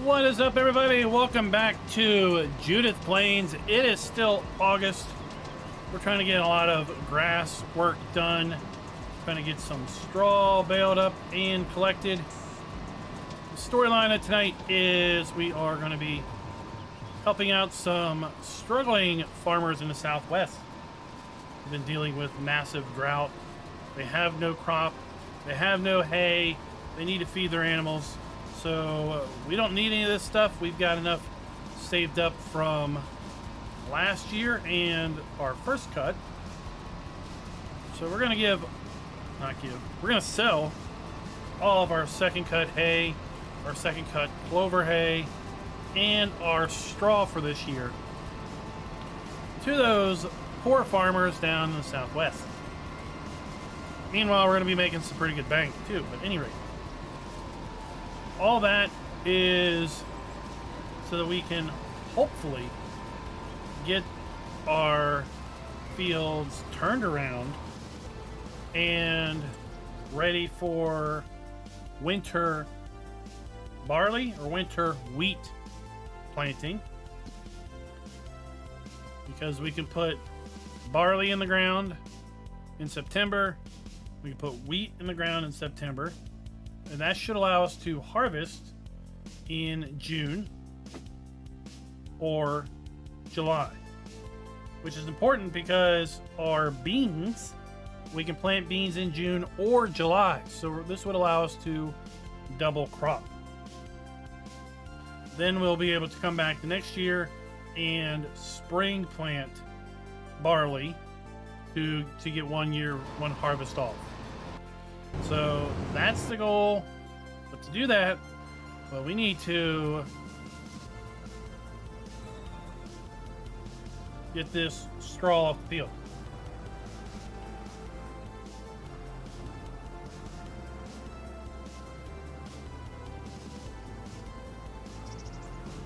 What is up, everybody? Welcome back to Judith Plains. It is still August. We're trying to get a lot of grass work done. Trying to get some straw baled up and collected. The storyline of tonight is we are going to be helping out some struggling farmers in the Southwest. We've been dealing with massive drought. They have no crop. They have no hay. They need to feed their animals. So we don't need any of this stuff. We've got enough saved up from last year and our first cut. So we're going to we're going to sell all of our second cut hay, our second cut clover hay, and our straw for this year to those poor farmers down in the Southwest. Meanwhile, we're going to be making some pretty good bank too, but at any rate. All that is so that we can hopefully get our fields turned around and ready for winter barley or winter wheat planting, because we can put barley in the ground in September, we can put wheat in the ground in September, and that should allow us to harvest in June or July, which is important because our beans, we can plant beans in June or July. So this would allow us to double crop. Then we'll be able to come back the next year and spring plant barley to get 1 year, one harvest off. So that's the goal. But to do that, well, we need to get this straw off the field.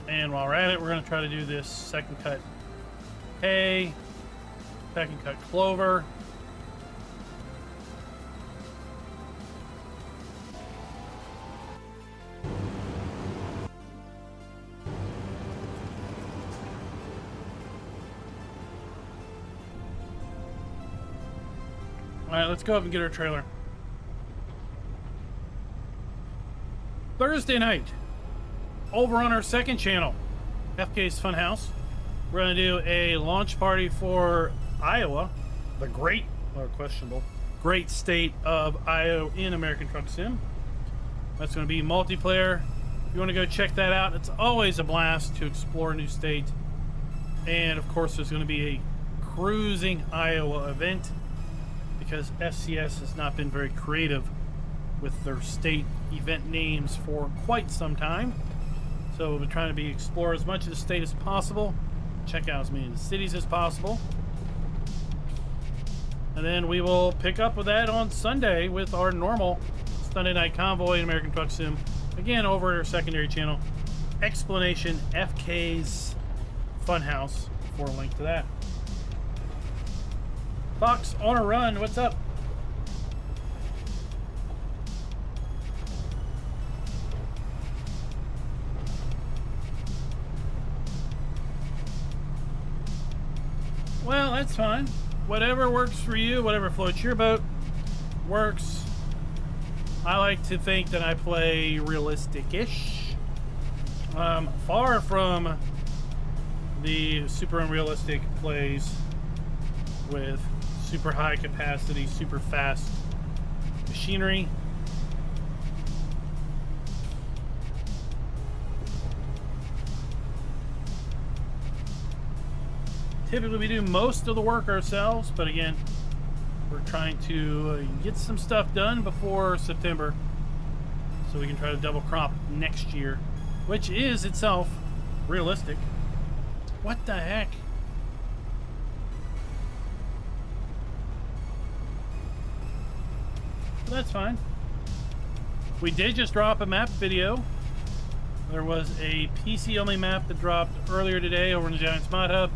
And while we're at it, we're going to try to do this second cut hay, second cut clover. Alright, let's go up and get our trailer. Thursday night, over on our second channel, FK's Funhouse, we're going to do a launch party for Iowa, the great, or questionable, great state of Iowa in American Truck Sim. That's going to be multiplayer. If you want to go check that out, it's always a blast to explore a new state. And of course, there's going to be a cruising Iowa event, because FCS has not been very creative with their state event names for quite some time. So we'll be trying to explore as much of the state as possible, check out as many of the cities as possible. And then we will pick up with that on Sunday with our normal Sunday night convoy in American Truck Sim. Again, over at our secondary channel, Explanation FK's Funhouse, for a link to that. Fox on a run, what's up? Well, that's fine. Whatever works for you, whatever floats your boat, works. I like to think that I play realistic-ish. Far from the super unrealistic plays with super high capacity, super fast machinery. Typically we do most of the work ourselves, but again, we're trying to get some stuff done before September so we can try to double crop next year, which is itself realistic. What the heck? That's fine. We did just drop a map video. There was a PC only map that dropped earlier today over in the Giants Mod Hub.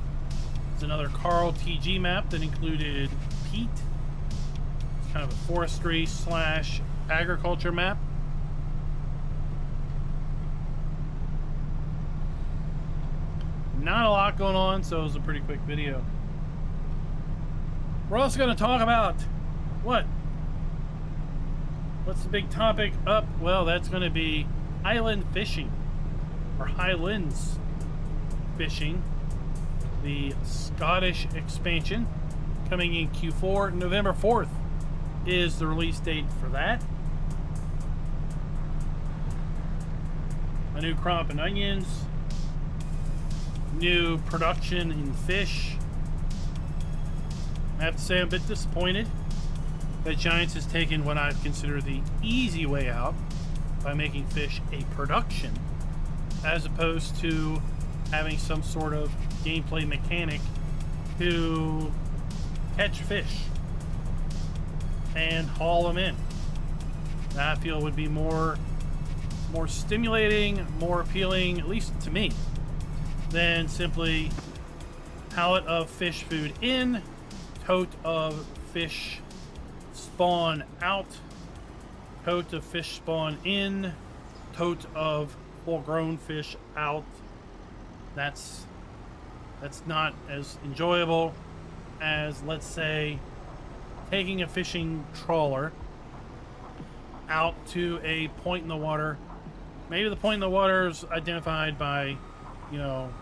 It's another Carl TG map that included peat. It's kind of a forestry / agriculture map. Not a lot going on, so it was a pretty quick video. We're also going to talk about what? What's the big topic up? Well, that's going to be island fishing, or Highlands fishing. The Scottish expansion coming in Q4. November 4th is the release date for that. A new crop in onions. New production in fish. I have to say I'm a bit disappointed that Giants has taken what I consider the easy way out by making fish a production, as opposed to having some sort of gameplay mechanic to catch fish and haul them in. That I feel would be more stimulating, more appealing, at least to me, than simply pallet of fish food in, tote of fish spawn out, tote of fish spawn in, tote of full-grown fish out. That's not as enjoyable as, let's say, taking a fishing trawler out to a point in the water. Maybe the point in the water is identified by, you know,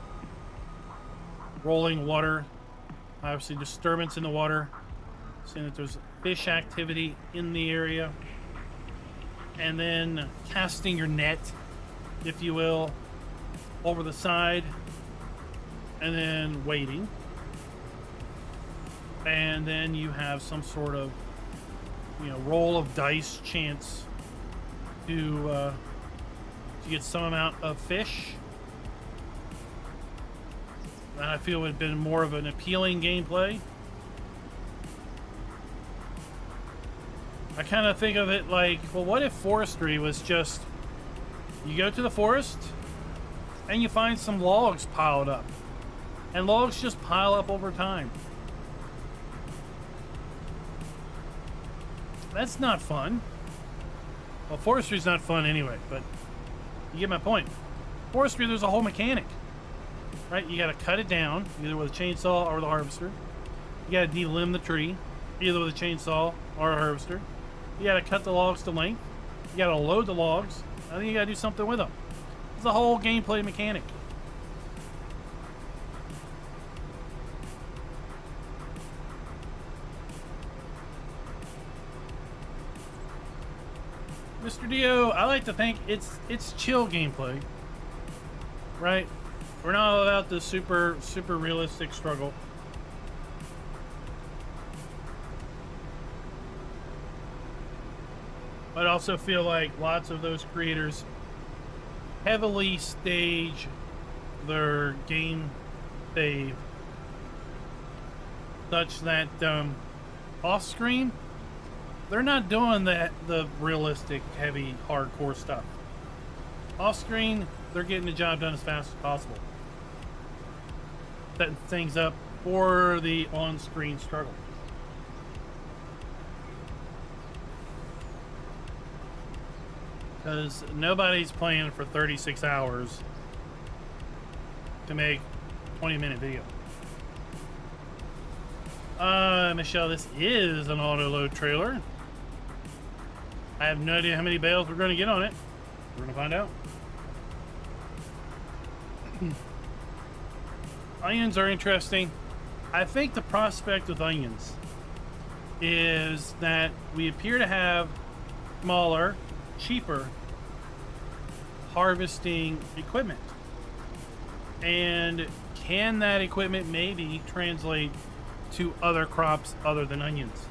rolling water, obviously disturbance in the water, seeing that there's fish activity in the area, and then casting your net, if you will, over the side, and then waiting, and then you have some sort of, you know, roll of dice chance to get some amount of fish. That I feel would have been more of an appealing gameplay. I kind of think of it like, well, what if forestry was just, you go to the forest and you find some logs piled up, and logs just pile up over time. That's not fun. Well, forestry's not fun anyway, but you get my point. Forestry, there's a whole mechanic, right? You got to cut it down either with a chainsaw or the harvester. You got to delimb the tree either with a chainsaw or a harvester. You got to cut the logs to length. You got to load the logs. I think you got to do something with them. It's a whole gameplay mechanic. Mr. Dio, I like to think it's chill gameplay, right? We're not about the super realistic struggle. But I also feel like lots of those creators heavily stage their game save such that off screen they're not doing the realistic, heavy, hardcore stuff. Off screen, they're getting the job done as fast as possible, setting things up for the on-screen struggle. Because nobody's playing for 36 hours to make a 20-minute video. Michelle, this is an auto-load trailer. I have no idea how many bales we're going to get on it. We're going to find out. Onions are interesting. I think the prospect with onions is that we appear to have smaller, cheaper harvesting equipment. And can that equipment maybe translate to other crops other than onions?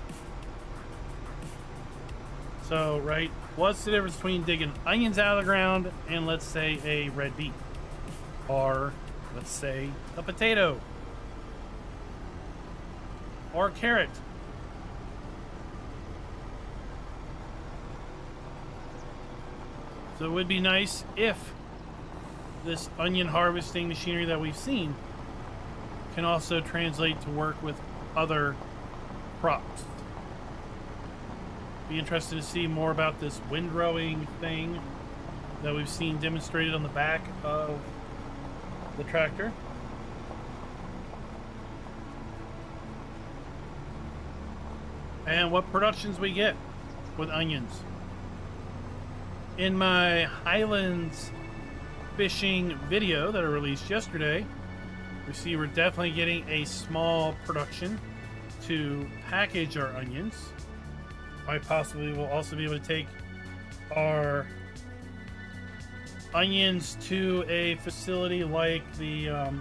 So, right, what's the difference between digging onions out of the ground and, let's say, a red beet? Or, let's say, a potato? Or a carrot? So it would be nice if this onion harvesting machinery that we've seen can also translate to work with other crops. Be interested to see more about this windrowing thing that we've seen demonstrated on the back of the tractor. and what productions we get with onions. In my Highlands fishing video that I released yesterday, we see we're definitely getting a small production to package our onions. Quite possibly we'll also be able to take our onions to a facility like the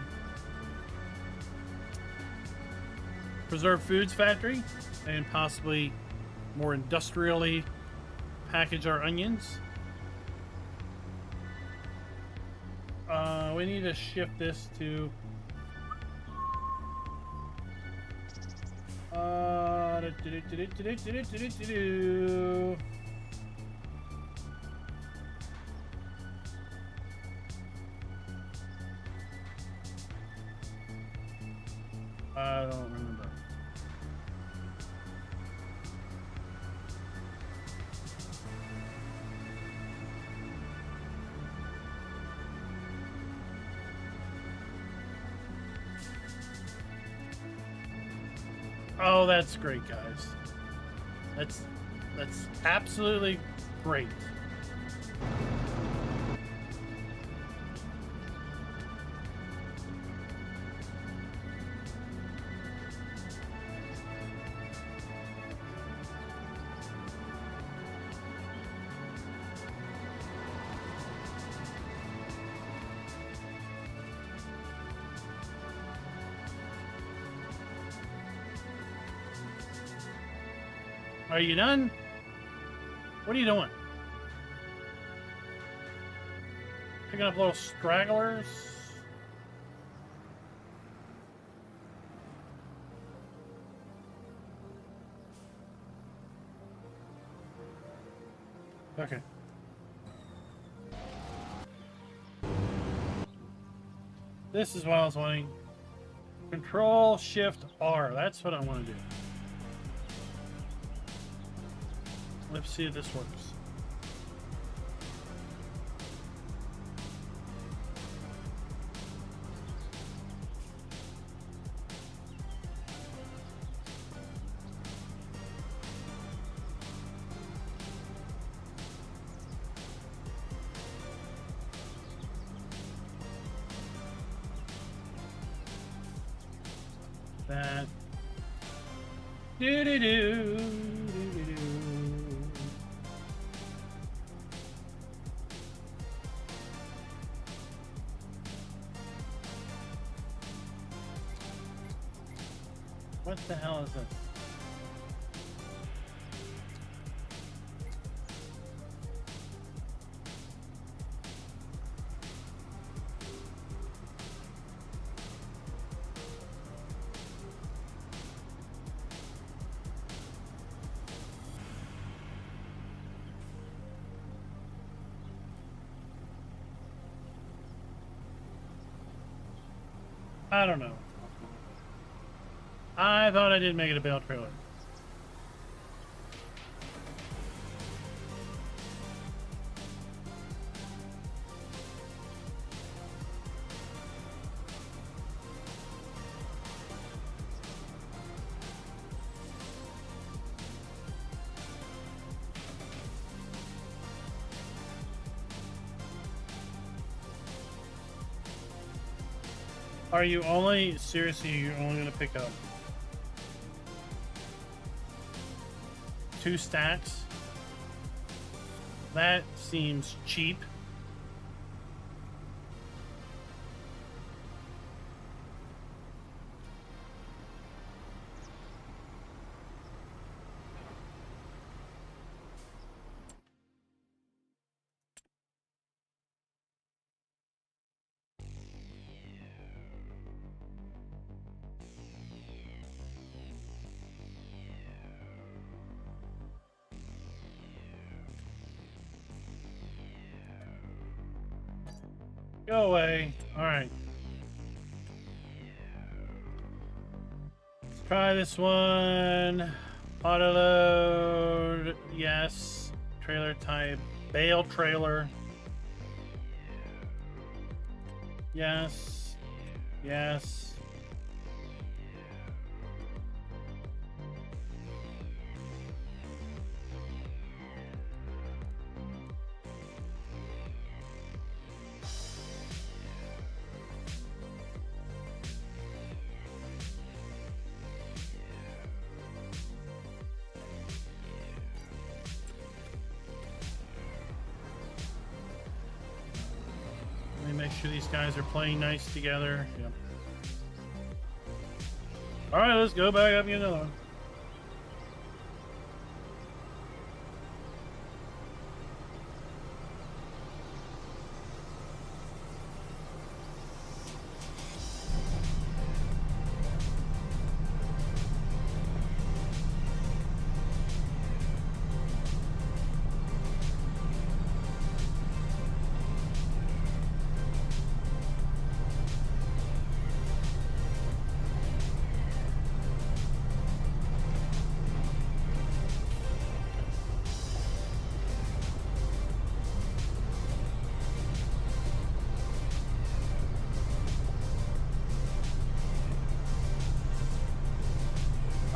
Preserved Foods Factory and possibly more industrially package our onions. We need to shift this to I don't remember. Oh, that's great, guys. That's absolutely great. Are you done? What are you doing? Picking up little stragglers? Okay. This is what I was wanting. Control Shift R. That's what I want to do. Let's see if this works. That. Do-do-do. What the hell is this? I don't know. I thought I did make it a Bale trailer. Are you only, seriously, you're only going to pick up 2 stacks? That seems cheap. Go away. Alright. Let's try this one. Auto load. Yes. Trailer type. Bale trailer. Yes. Yes. Let me make sure these guys are playing nice together. Yep. All right, let's go back up and get another one.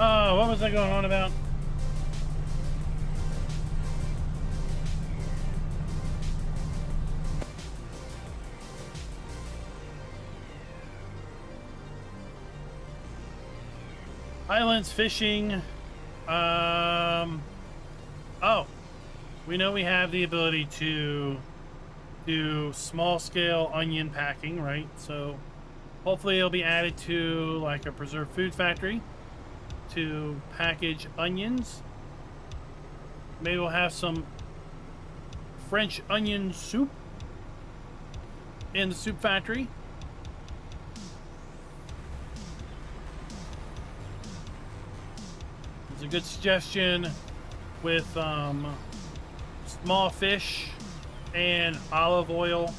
Oh, what was I going on about? Islands fishing. Oh, we know we have the ability to do small scale onion packing, right? So hopefully it'll be added to like a preserved food factory to package onions. Maybe we'll have some French onion soup in the soup factory. It's a good suggestion with small fish and olive oil,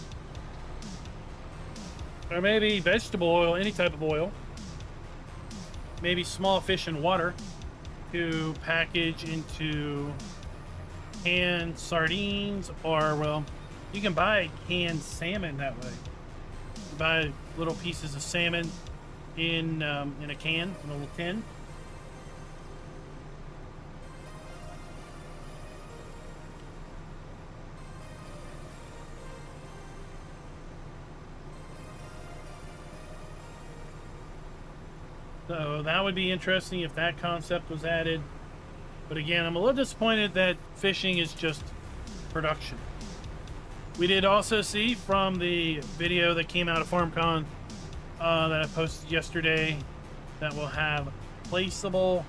or maybe vegetable oil, any type of oil. Maybe small fish and water to package into canned sardines, or well, you can buy canned salmon that way. You buy little pieces of salmon in a can, in a little tin. So that would be interesting if that concept was added. But again, I'm a little disappointed that fishing is just production. We did also see from the video that came out of FarmCon that I posted yesterday that will have placeable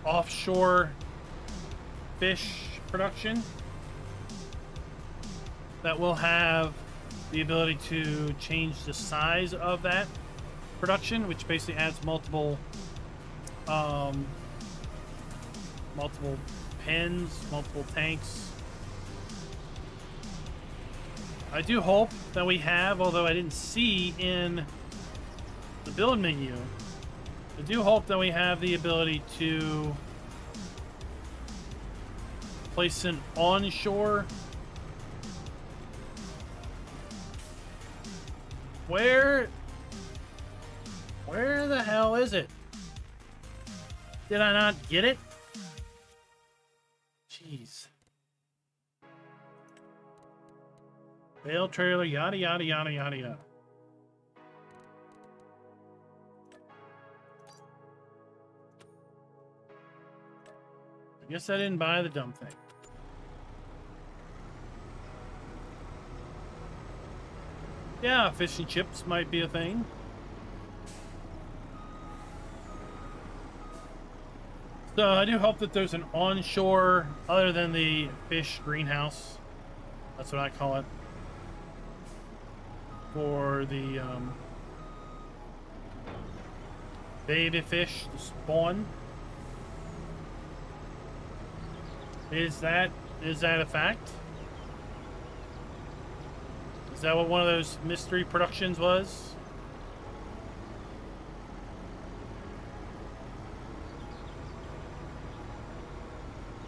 offshore fish production that will have the ability to change the size of that production, which basically adds multiple pens, multiple tanks. I do hope that we have, although I didn't see in the build menu, I do hope that we have the ability to place an onshore. Where the hell is it? Did I not get it? Jeez. Bale trailer, yada, yada, yada, yada, yada. I guess I didn't buy the dumb thing. Yeah, fish and chips might be a thing. So I do hope that there's an onshore, other than the fish greenhouse. That's what I call it. For the baby fish to spawn. Is that a fact? Is that what one of those mystery productions was?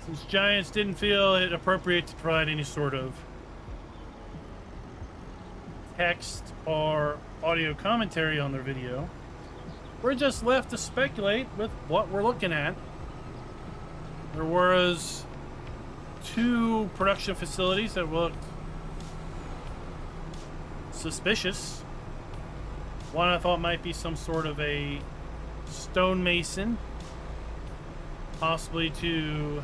Since Giants didn't feel it appropriate to provide any sort of text or audio commentary on their video, we're just left to speculate with what we're looking at. There was 2 production facilities that looked suspicious. One I thought might be some sort of a stonemason, possibly to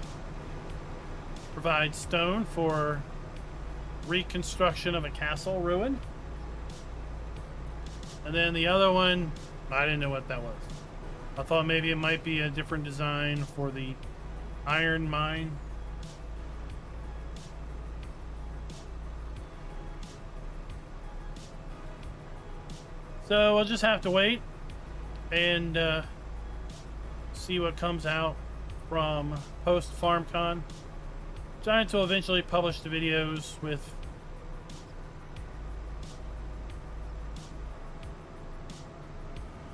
provide stone for reconstruction of a castle ruin. And then the other one, I didn't know what that was. I thought maybe it might be a different design for the iron mine. So we'll just have to wait and see what comes out from post FarmCon. Giants will eventually publish the videos with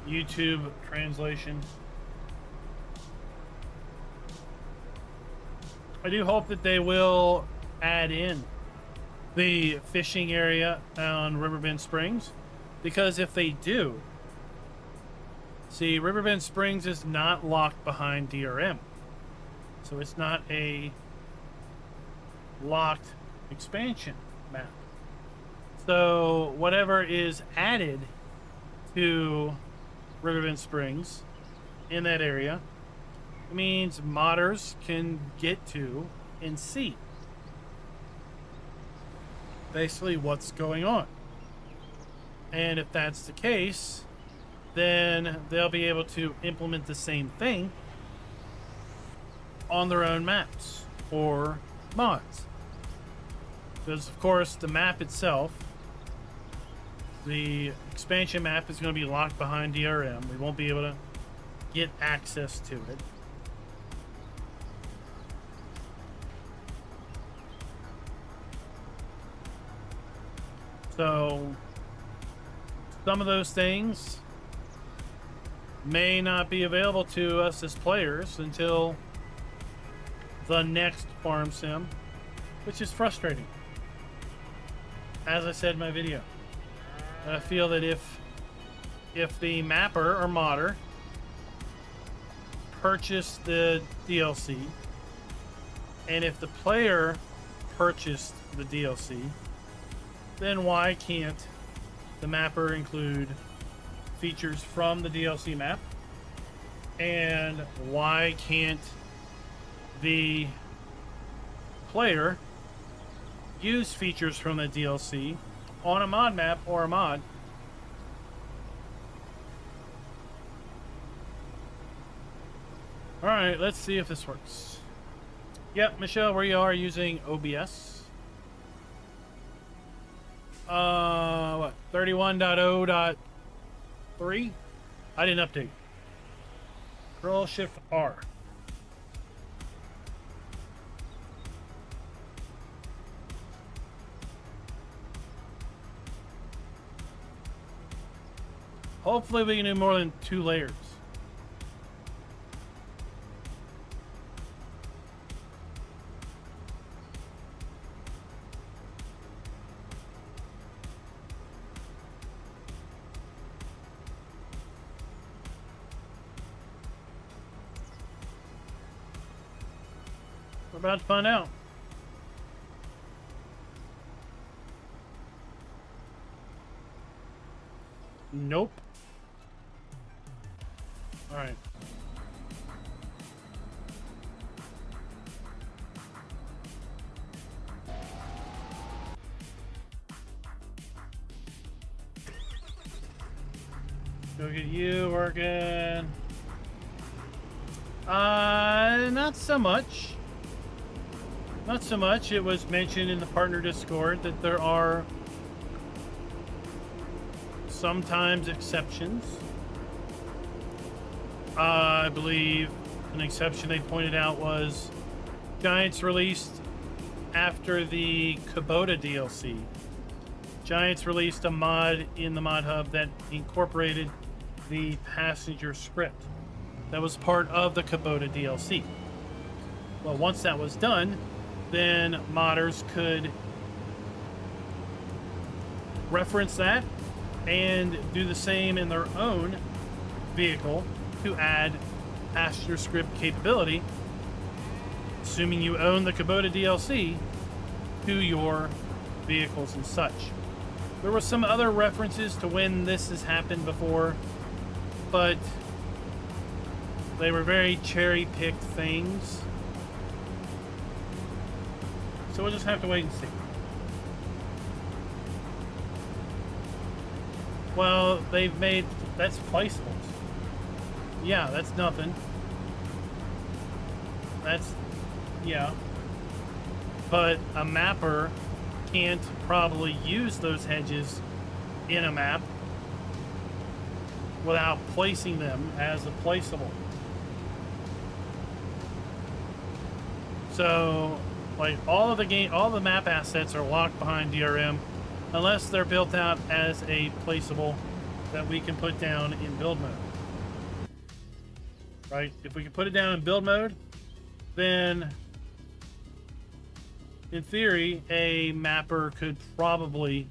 YouTube translation. I do hope that they will add in the fishing area on Riverbend Springs, because if they do, see, Riverbend Springs is not locked behind DRM, so it's not a locked expansion map. So whatever is added to Riverbend Springs in that area means modders can get to and see basically what's going on. And if that's the case, then they'll be able to implement the same thing on their own maps or mods. Because of course the map itself, the expansion map, is going to be locked behind DRM. We won't be able to get access to it. So some of those things may not be available to us as players until the next farm sim, which is frustrating. As I said in my video, I feel that if the mapper or modder purchased the DLC, and if the player purchased the DLC, then why can't the mapper include features from the DLC map? And why can't the player use features from the DLC on a mod map or a mod? Alright, let's see if this works. Yep, Michelle, we are using OBS. What? 31.0.3? I didn't update. Control Shift R. Hopefully we can do more than 2 layers. We're about to find out. Nope. All right. Go get you working. Not so much. Not so much. It was mentioned in the partner Discord that there are sometimes exceptions. I believe an exception they pointed out was Giants released after the Kubota DLC. Giants released a mod in the mod hub that incorporated the passenger script that was part of the Kubota DLC. Well, once that was done, then modders could reference that and do the same in their own vehicle to add passenger script capability, assuming you own the Kubota DLC, to your vehicles and such. There were some other references to when this has happened before, but they were very cherry-picked things. So we'll just have to wait and see. Well, they've made, that's placeables. Yeah, that's nothing. That's, yeah. But a mapper can't probably use those hedges in a map without placing them as a placeable. So, like, all the map assets are locked behind DRM unless they're built out as a placeable that we can put down in build mode. Right? If we can put it down in build mode, then in theory, a mapper could probably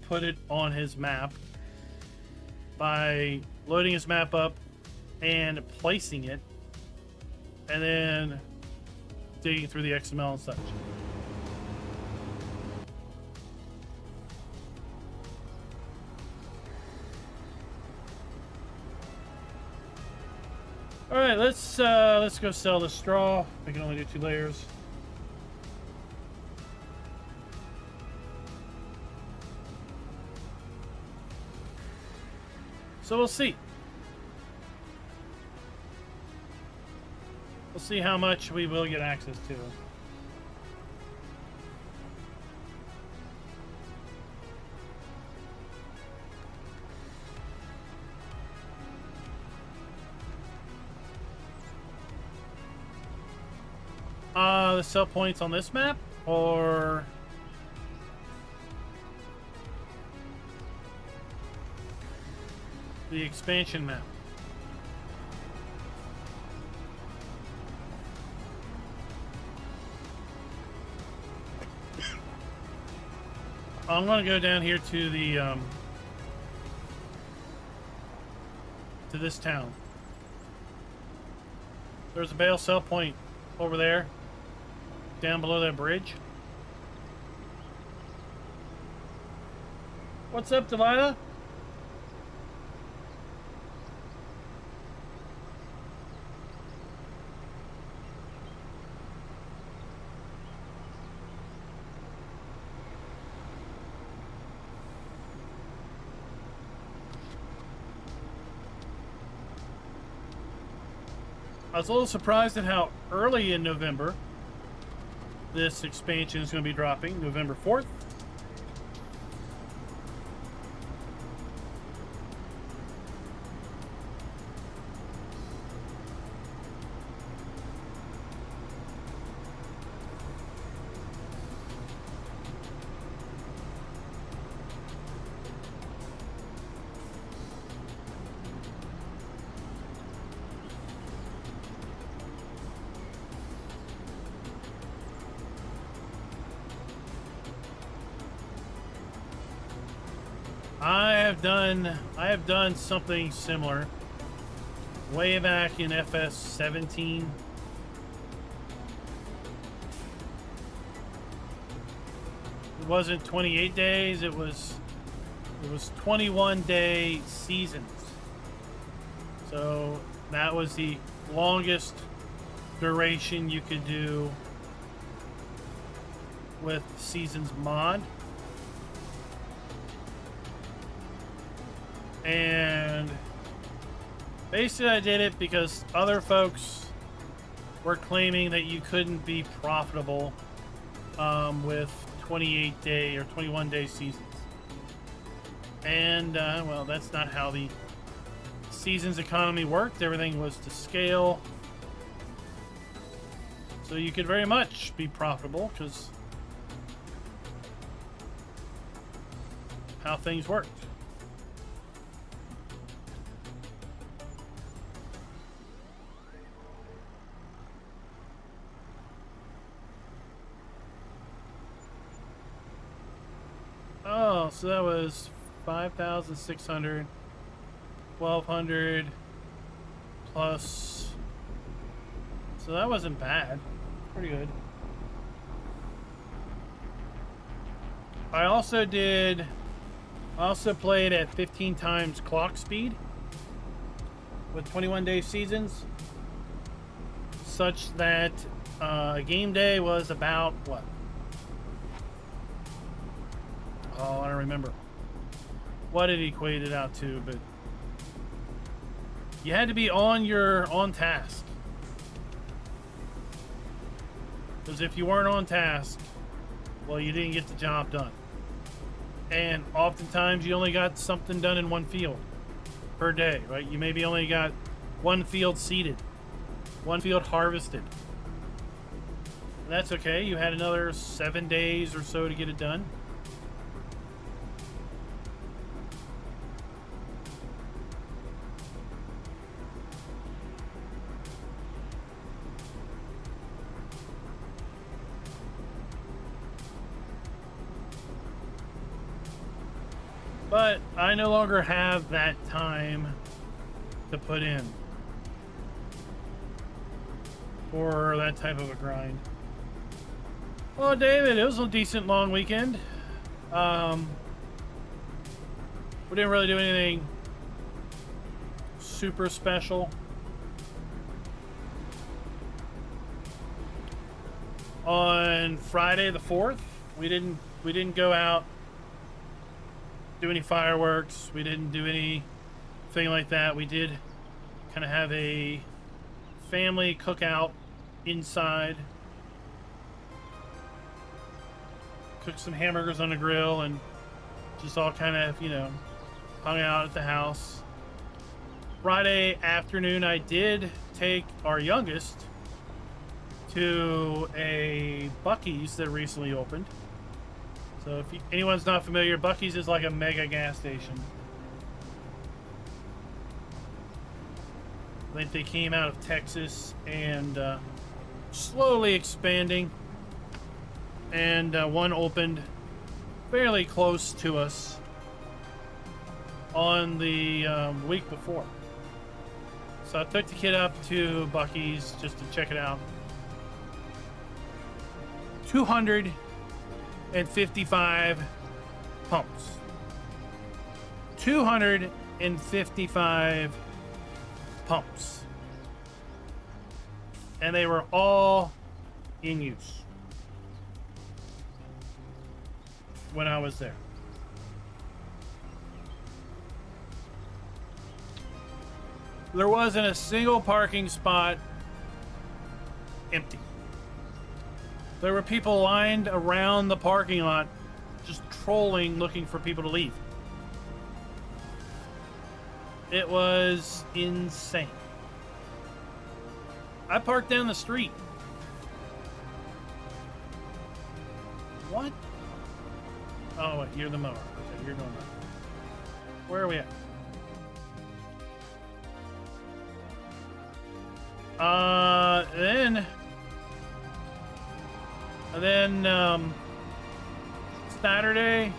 put it on his map by loading his map up and placing it, and then digging through the XML and such. All right, let's go sell the straw. We can only do 2 layers. So we'll see. We'll see how much we will get access to. The sell points on this map, or the expansion map? I'm going to go down here to the to this town. There's a Bale sell point over there, down below that bridge. What's up, Delilah? I was a little surprised at how early in November this expansion is going to be dropping, November 4th. I have done something similar way back in FS 17. It wasn't 28 days, it was 21-day seasons. So that was the longest duration you could do with Seasons mod. And basically I did it because other folks were claiming that you couldn't be profitable with 28-day or 21-day seasons. And, well, that's not how the seasons economy worked. Everything was to scale. So you could very much be profitable because how things worked. Oh, so that was 5,600, 1,200 plus. So that wasn't bad. Pretty good. I also played at 15 times clock speed with 21-day seasons, such that a game day was about what? Oh, I don't remember. what it equated out to, but you had to be on task. Because if you weren't on task, well, you didn't get the job done. And oftentimes you only got something done in one field per day, right? You maybe only got one field seeded, one field harvested. And that's okay. You had another 7 days or so to get it done. But I no longer have that time to put in for that type of a grind. Well, David, it was a decent long weekend. We didn't really do anything super special. On Friday the 4th, we didn't go out, do any fireworks. We didn't do anything like that. We did kind of have a family cookout inside. Cooked some hamburgers on the grill and just all kind of, you know, hung out at the house. Friday afternoon, I did take our youngest to a Buc-ee's that recently opened. So if anyone's not familiar, Buc-ee's is like a mega gas station. I think they came out of Texas and slowly expanding. And one opened fairly close to us on the week before. So I took the kid up to Buc-ee's just to check it out. 255 pumps. 255 pumps. And they were all in use when I was there. There wasn't a single parking spot empty. There were people lined around the parking lot just trolling, looking for people to leave. It was insane. I parked down the street. What? Oh, wait, you're the mower. Okay, you're doing that. Where are we at? Then Saturday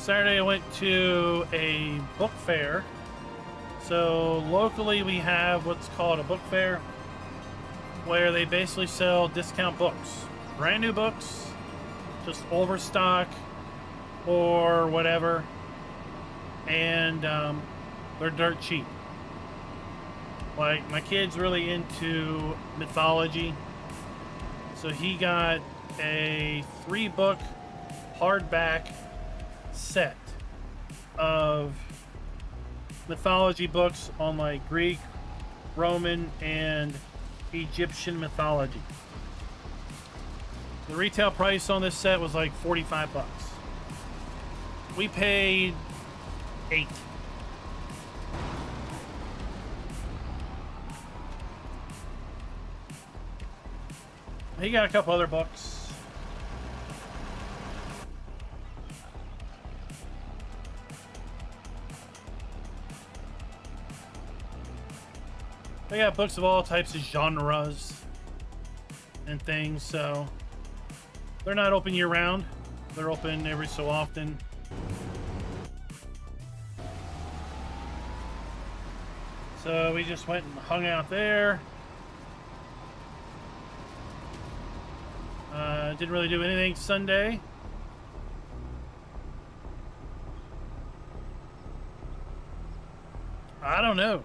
I went to a book fair. So locally we have what's called a book fair, where they basically sell discount books, brand new books, just overstock or whatever, and they're dirt cheap. Like, my kid's really into mythology, so he got a 3-book hardback set of mythology books on like Greek, Roman, and Egyptian mythology. The retail price on this set was like $45. We paid $8. He got a couple other books. They got books of all types of genres and things, so they're not open year round. They're open every so often. So we just went and hung out there. Didn't really do anything Sunday. I don't know,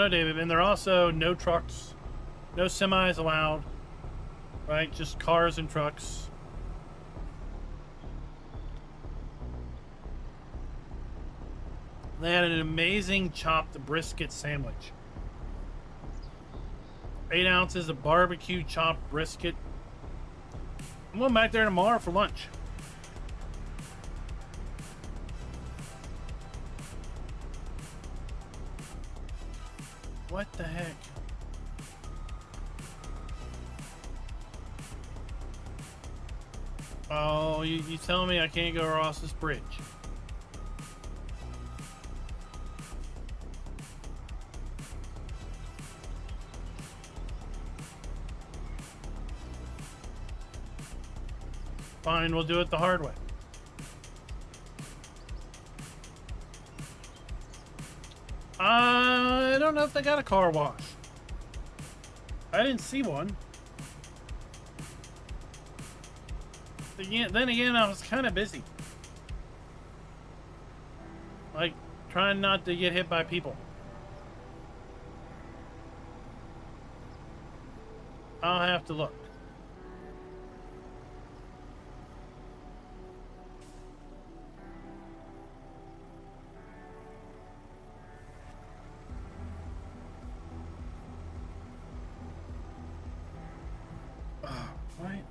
David. And there are also no trucks, no semis allowed, right? Just cars and trucks. They had an amazing chopped brisket sandwich. 8 ounces of barbecue chopped brisket. I'm going back there tomorrow for lunch. What the heck? Oh, you telling me I can't go across this bridge? Fine, we'll do it the hard way. I don't know if they got a car wash. I didn't see one. Then again, I was kind of busy. Like, trying not to get hit by people. I'll have to look. Right.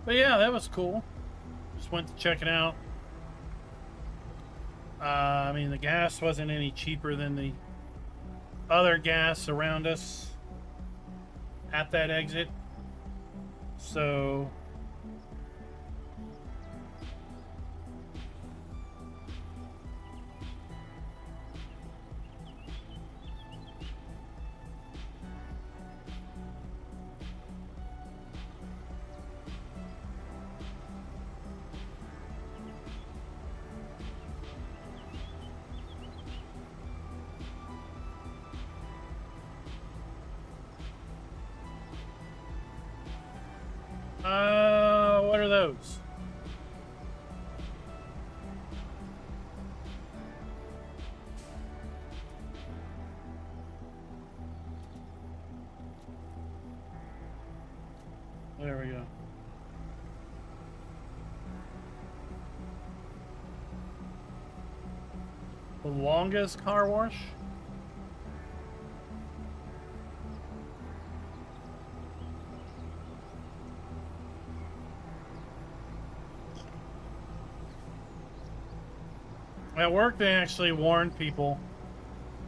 But yeah, that was cool. Just went to check it out. I mean, the gas wasn't any cheaper than the other gas around us at that exit. So what are those? There we go. The longest car wash? At work, they actually warned people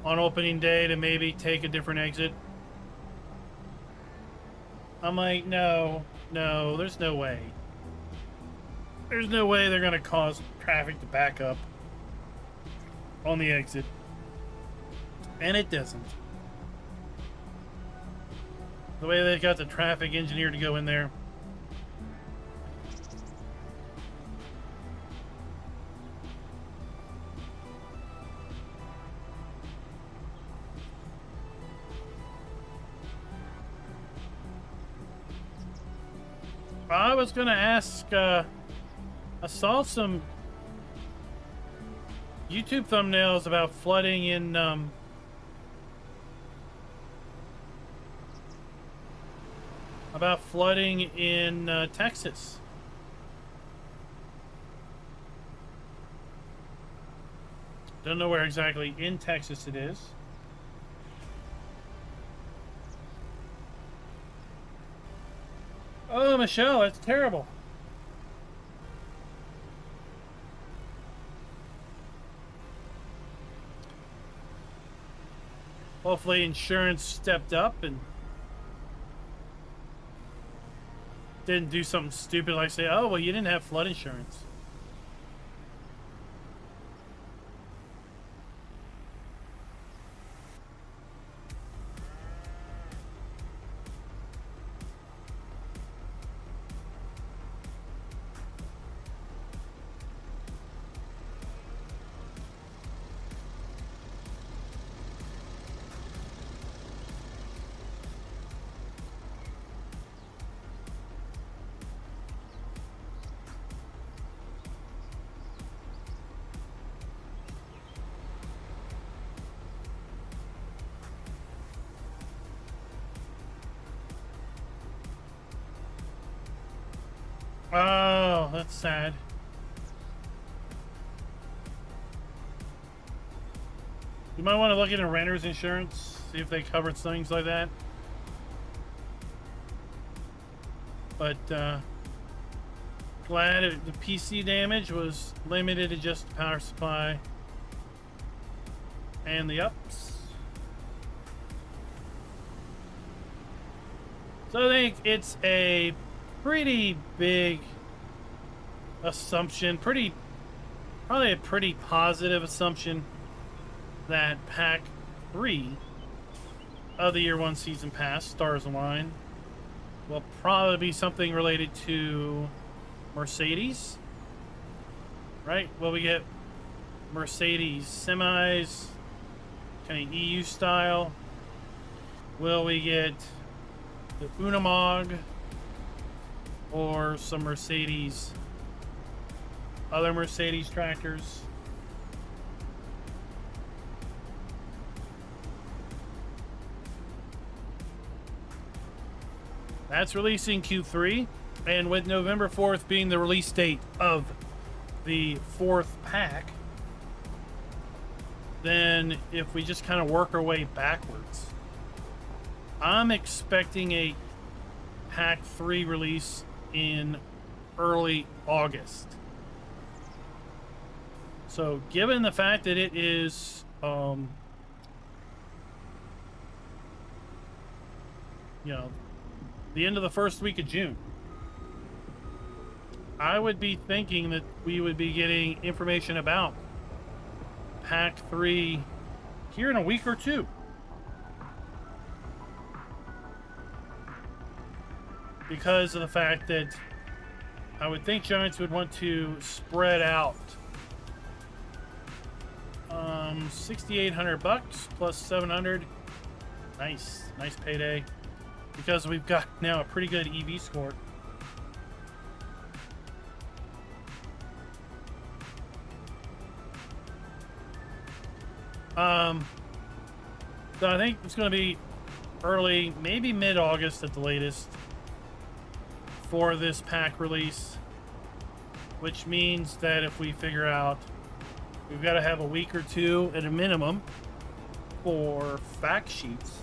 on opening day to maybe take a different exit. I'm like, no, there's no way. There's no way they're going to cause traffic to back up on the exit. And it doesn't. The way they got the traffic engineer to go in there. I was going to ask, I saw some YouTube thumbnails about flooding in, Texas. Don't know where exactly in Texas it is. Oh, Michelle, that's terrible. Hopefully insurance stepped up and didn't do something stupid like say, oh, well, you didn't have flood insurance. Oh, that's sad. You might want to look into renter's insurance, see if they covered things like that. But glad the PC damage was limited to just the power supply and the ups. So I think it's a pretty big assumption, probably a pretty positive assumption that Pack 3 of the Year 1 Season Pass, Stars Align, will probably be something related to Mercedes, right? Will we get Mercedes semis, kind of EU style? Will we get the Unimog or some Mercedes, other Mercedes tractors? That's releasing Q3, and with November 4th being the release date of the 4th pack, then if we just kind of work our way backwards, I'm expecting a Pack 3 release in early August. So given the fact that it is, the end of the first week of June, I would be thinking that we would be getting information about Pack 3 here in a week or two. Because of the fact that I would think Giants would want to spread out $6,800 plus 700. Nice payday. Because we've got now a pretty good EV score. So I think it's going to be early, maybe mid-August at the latest, for this pack release, which means that if we figure out we've got to have a week or two at a minimum for fact sheets,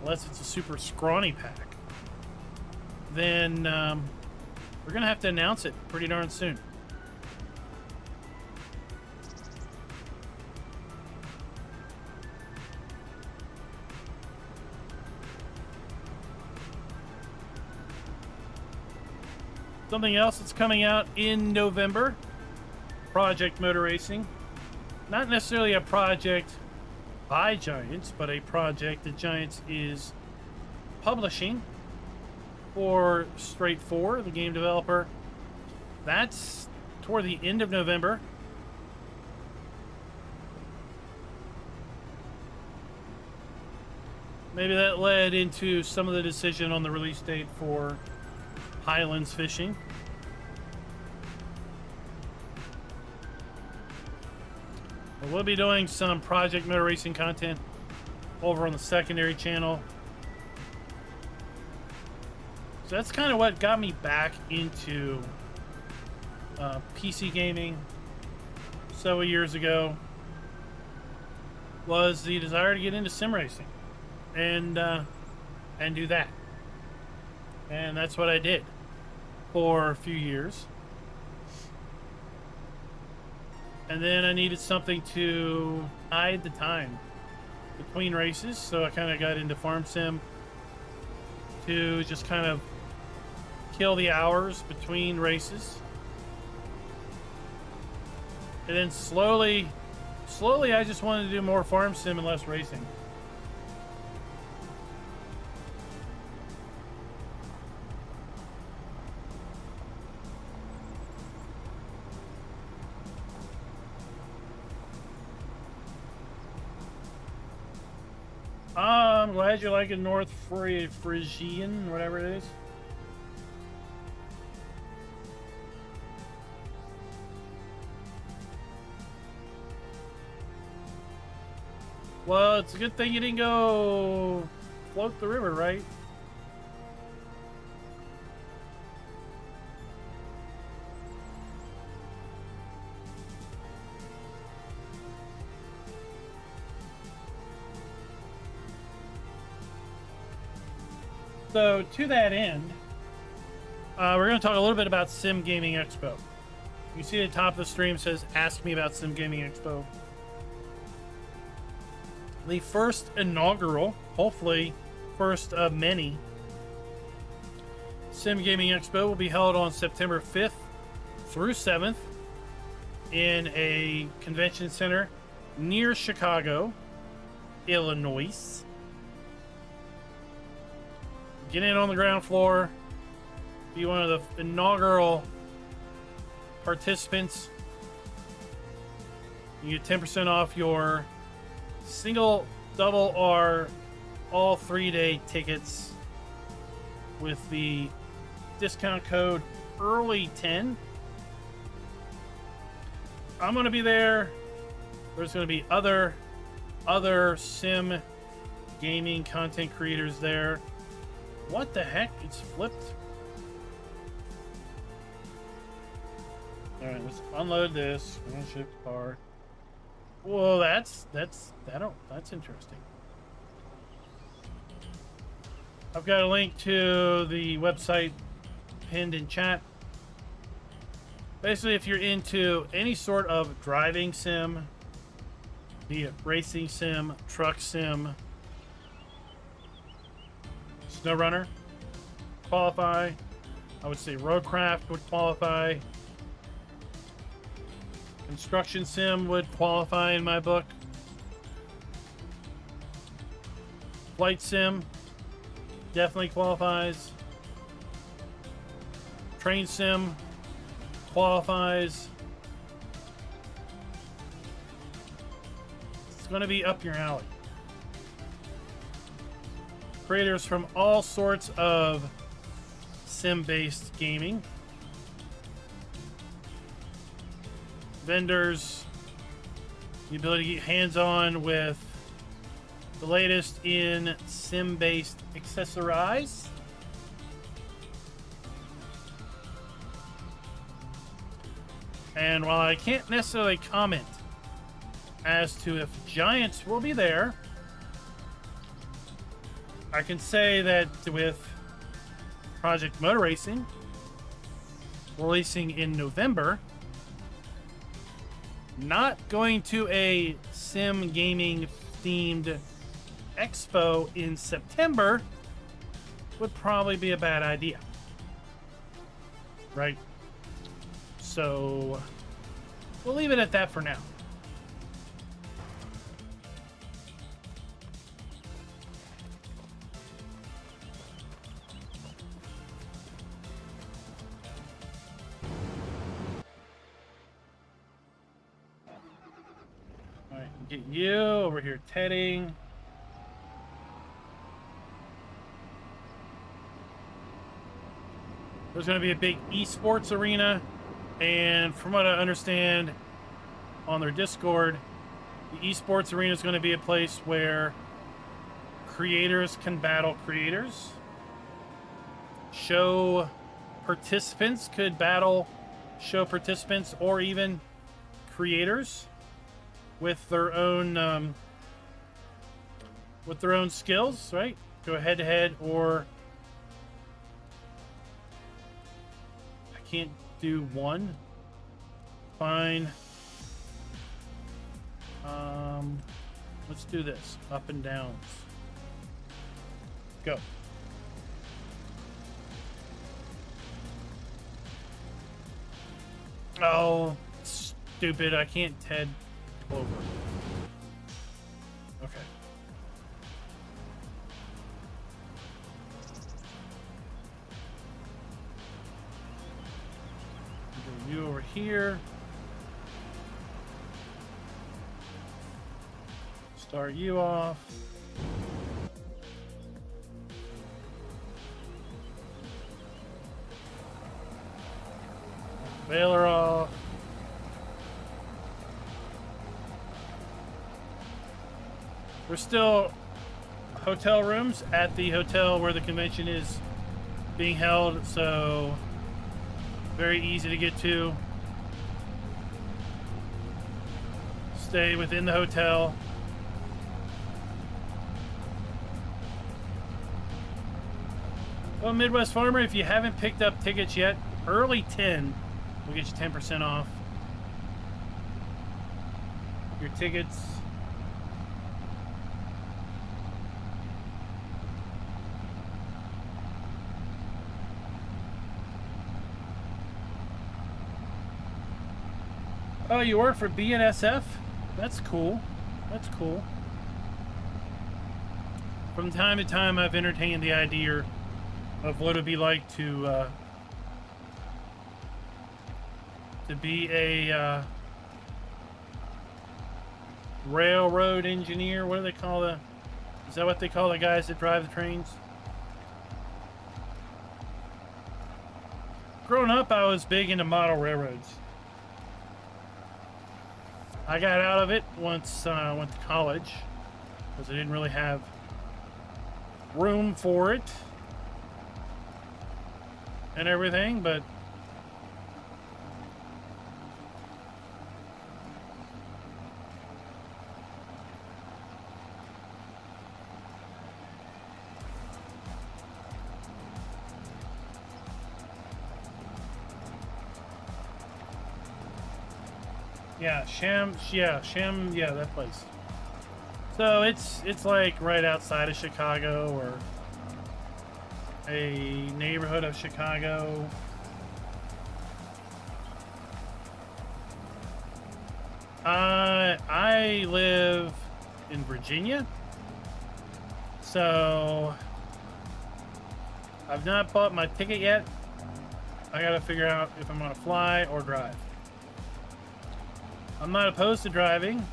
unless it's a super scrawny pack, then we're gonna have to announce it pretty darn soon. Something else that's coming out in November, Project Motor Racing. Not necessarily a project by Giants, but a project that Giants is publishing for Straight 4, the game developer. That's toward the end of November. Maybe that led into some of the decision on the release date for Highlands Fishing. We'll be doing some Project Motor Racing content over on the secondary channel. So that's kind of what got me back into PC gaming several years ago, was the desire to get into sim racing and do that. And that's what I did for a few years. And then I needed something to hide the time between races, so I kind of got into Farm Sim to just kind of kill the hours between races. And then slowly I just wanted to do more Farm Sim and less racing. I'm glad you like it, North Frisian, whatever it is. Well, it's a good thing you didn't go float the river, right? So to that end, we're going to talk a little bit about Sim Gaming Expo. You see at the top of the stream says, ask me about Sim Gaming Expo. The first inaugural, hopefully first of many, Sim Gaming Expo will be held on September 5th through 7th in a convention center near Chicago, Illinois. Get in on the ground floor, be one of the inaugural participants. You get 10% off your single, double, or all 3-day tickets with the discount code EARLY10. I'm going to be there. There's going to be other sim gaming content creators there. What the heck? It's flipped. All right, let's unload this. I'm gonna ship the car. Well, that's interesting. I've got a link to the website pinned in chat. Basically, if you're into any sort of driving sim, be it racing sim, truck sim, SnowRunner, qualify. I would say Roadcraft would qualify. Construction sim would qualify in my book. Flight sim definitely qualifies. Train sim qualifies. It's going to be up your alley. Creators from all sorts of sim-based gaming. Vendors, the ability to get hands-on with the latest in sim-based accessorize. And while I can't necessarily comment as to if Giants will be there, I can say that with Project Motor Racing releasing in November, not going to a sim gaming themed expo in September would probably be a bad idea. Right? So we'll leave it at that for now. Get you over here, tedding. There's going to be a big esports arena, and from what I understand on their Discord, the esports arena is going to be a place where creators can battle creators. Show participants could battle show participants, or even creators with their own skills, right? Go head to head, or I can't do one. Fine. Let's do this. Up and downs. Go. Oh, stupid. I can't Ted over. Okay. Go you over here. Start you off. Baler off. There's still hotel rooms at the hotel where the convention is being held, so very easy to get to. Stay within the hotel. Well, Midwest Farmer, if you haven't picked up tickets yet, early 10 will get you 10% off your tickets. Oh, you work for BNSF? That's cool. That's cool. From time to time, I've entertained the idea of what it'd be like to be a railroad engineer. What do they call the? Is that what they call the guys that drive the trains? Growing up, I was big into model railroads. I got out of it once I went to college because I didn't really have room for it and everything, but yeah, yeah, that place. So it's like right outside of Chicago, or a neighborhood of Chicago. I live in Virginia, so I've not bought my ticket yet. I gotta figure out if I'm gonna fly or drive. I'm not opposed to driving.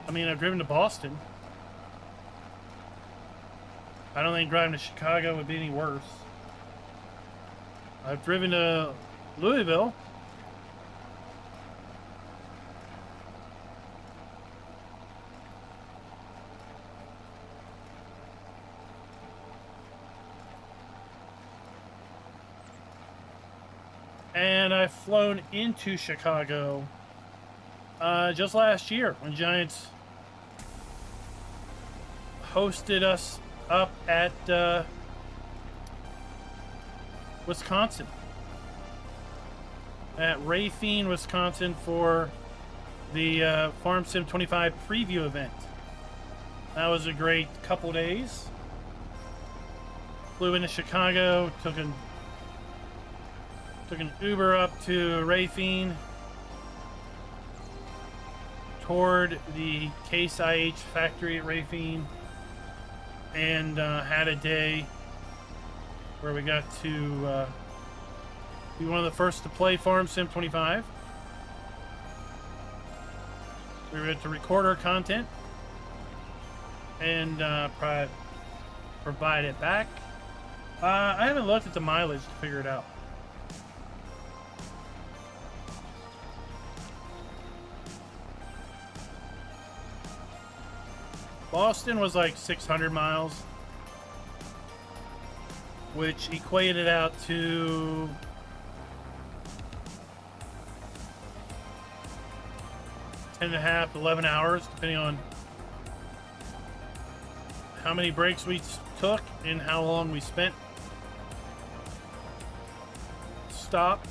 I mean, I've driven to Boston. I don't think driving to Chicago would be any worse. I've driven to Louisville. And I've flown into Chicago just last year when Giants hosted us up at Wisconsin, at Rafine, Wisconsin, for the Farm Sim 25 preview event. That was a great couple days. Flew into Chicago, took an Uber up to Rafine, toured the Case IH factory at Rafine, and had a day where we got to be one of the first to play Farm Sim 25. We were able to record our content and provide it back. I haven't looked at the mileage to figure it out. Boston was like 600 miles, which equated out to 10.5 to 11 hours, depending on how many breaks we took and how long we spent stopped.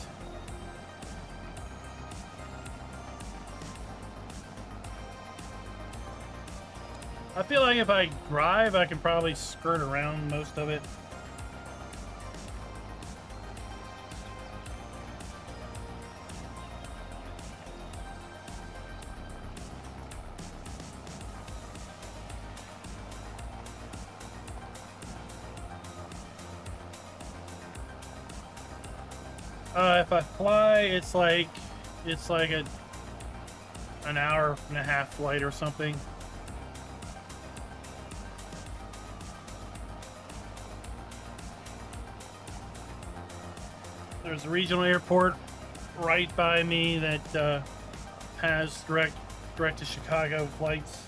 I feel like if I drive, I can probably skirt around most of it. If I fly, it's like an hour and a half flight or something. There's a regional airport right by me that has direct to Chicago flights.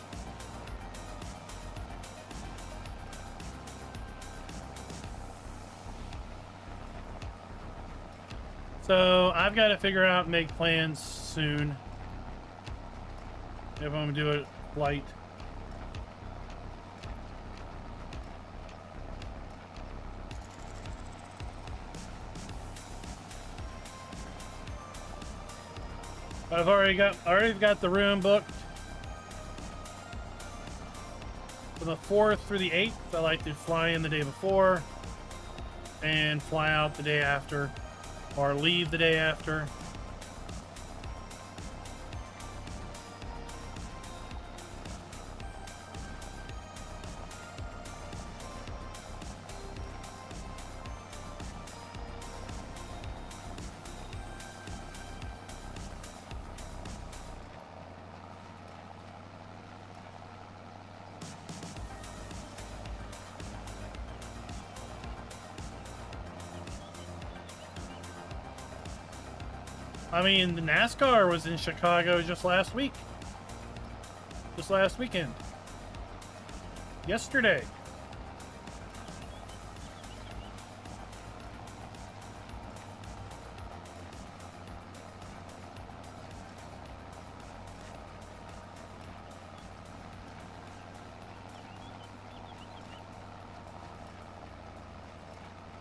So I've got to figure out and make plans soon if I'm going to do a flight. I've already got the room booked from the 4th through the 8th. I like to fly in the day before and fly out the day after, or leave the day after. I mean, the NASCAR was in Chicago just last week. Just last weekend. Yesterday.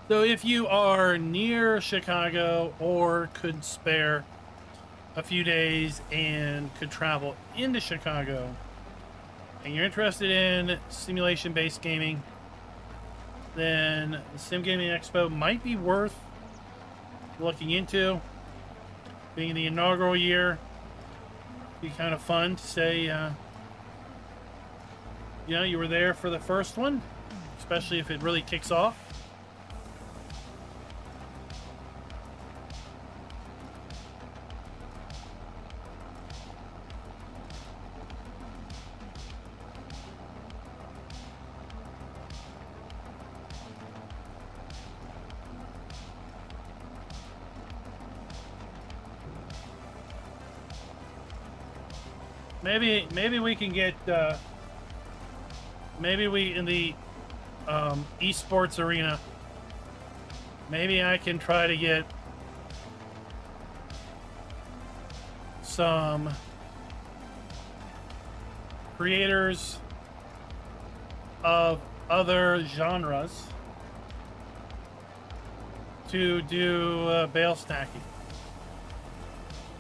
So if you are near Chicago or could spare a few days and could travel into Chicago and you're interested in simulation-based gaming, then the Sim Gaming Expo might be worth looking into. Being the inaugural year, be kind of fun to say, you know, you were there for the first one, especially if it really kicks off. Maybe we can get maybe we in the esports arena. Maybe I can try to get some creators of other genres to do Bale stacking.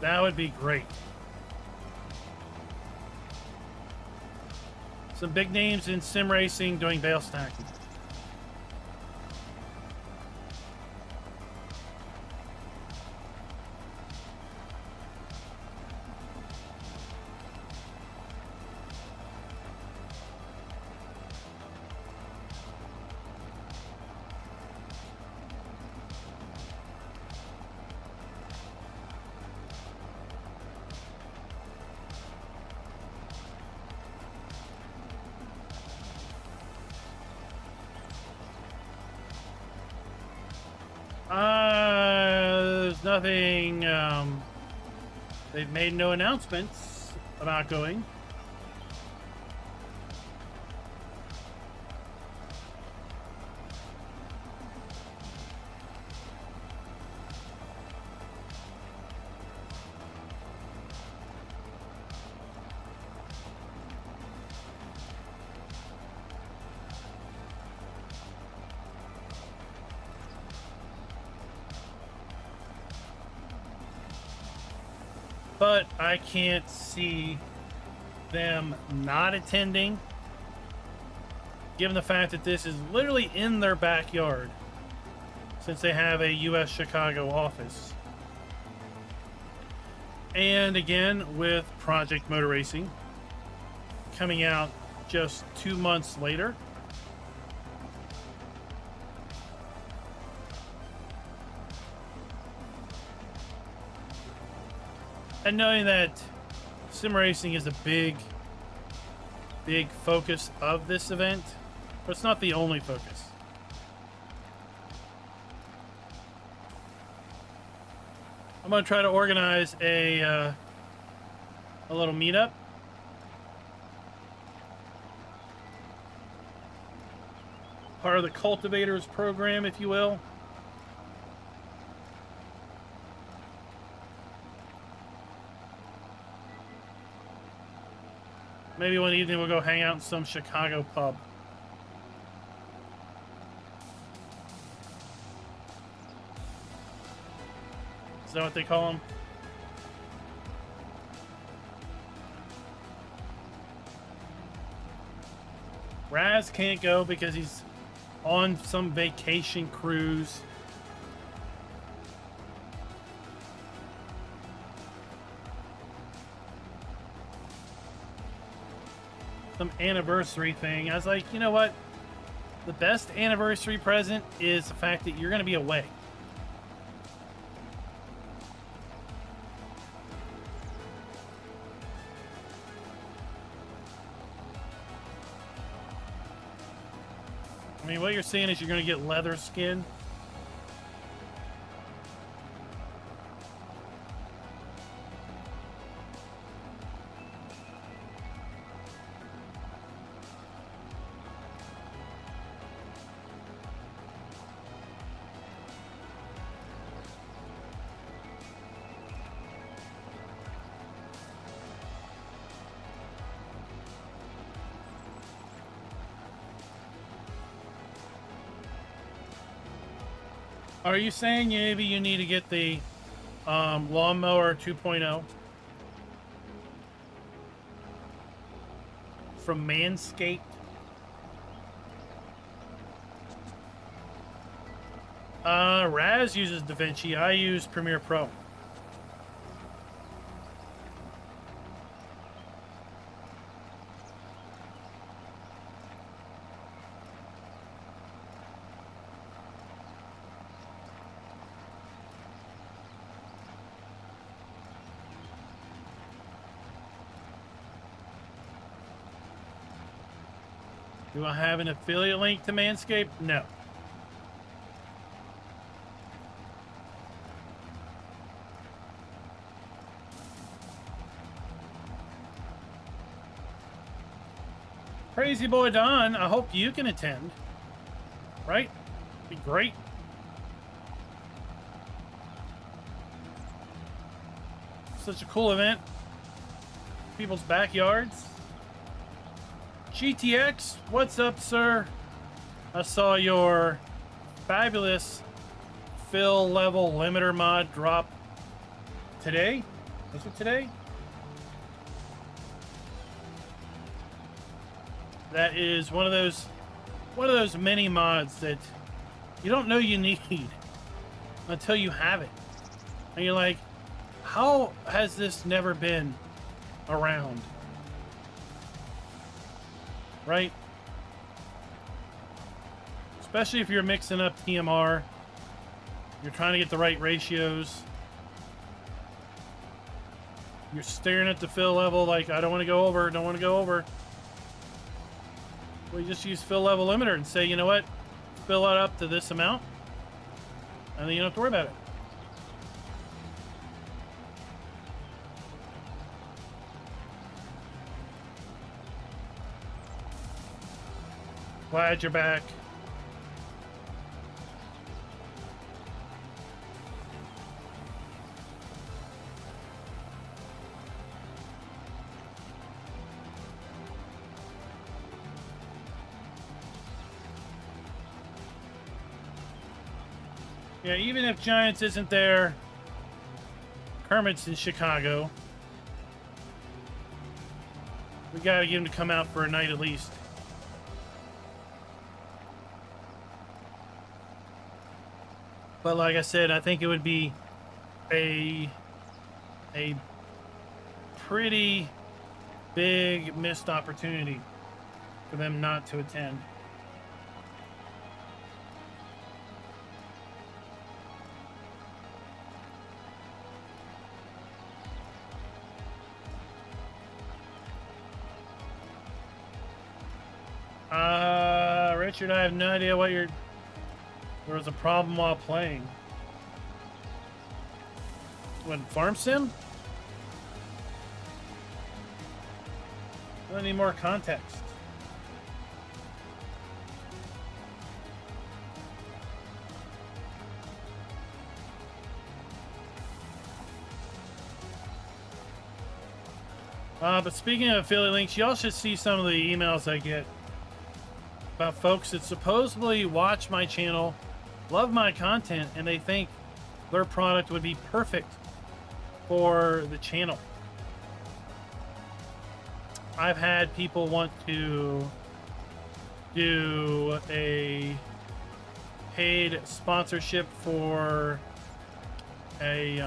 That would be great. Some big names in sim racing doing Bale stacking. There's nothing, they've made no announcements about going. But I can't see them not attending, given the fact that this is literally in their backyard, since they have a U.S. Chicago office. And again, with Project Motor Racing coming out just 2 months later. And knowing that sim racing is a big focus of this event, but it's not the only focus. I'm going to try to organize a little meetup. Part of the Cultivators program, if you will. Maybe one evening we'll go hang out in some Chicago pub. Is that what they call them? Raz can't go because he's on some vacation cruise. Some anniversary thing. I was like, you know what? The best anniversary present is the fact that you're going to be away. I mean, what you're saying is you're going to get leather skin. Are you saying maybe you need to get the lawnmower 2.0 from Manscaped? Raz uses DaVinci. I use Premiere Pro. Do I have an affiliate link to Manscaped? No. Crazy Boy Don, I hope you can attend. Right? Be great. Such a cool event. People's backyards. GTX, what's up, sir? I saw your fabulous fill level limiter mod drop today. Was it today? That is one of those mini mods that you don't know you need until you have it. And you're like, how has this never been around? Right? Especially if you're mixing up TMR, you're trying to get the right ratios. You're staring at the fill level like, I don't want to go over, don't want to go over. Well, you just use fill level limiter and say, you know what? Fill it up to this amount. And then you don't have to worry about it. Glad you're back. Yeah, even if Giants isn't there, Kermit's in Chicago. We gotta get him to come out for a night at least. But like I said, I think it would be a pretty big missed opportunity for them not to attend. Richard, I have no idea what you're... There was a problem while playing. What, Farm Sim? I need more context. But speaking of affiliate links, y'all should see some of the emails I get about folks that supposedly watch my channel, love my content, and they think their product would be perfect for the channel. I've had people want to do a paid sponsorship for a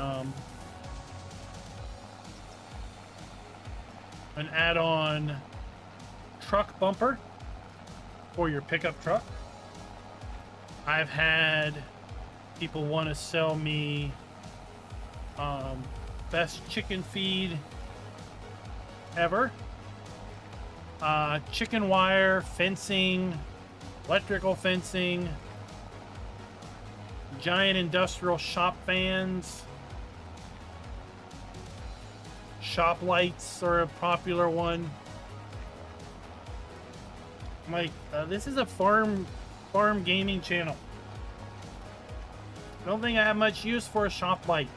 an add-on truck bumper for your pickup truck. I've had people want to sell me best chicken feed ever. Chicken wire, fencing, electrical fencing, giant industrial shop fans, shop lights are a popular one. I'm like, this is a farm gaming channel. I don't think I have much use for a shop light.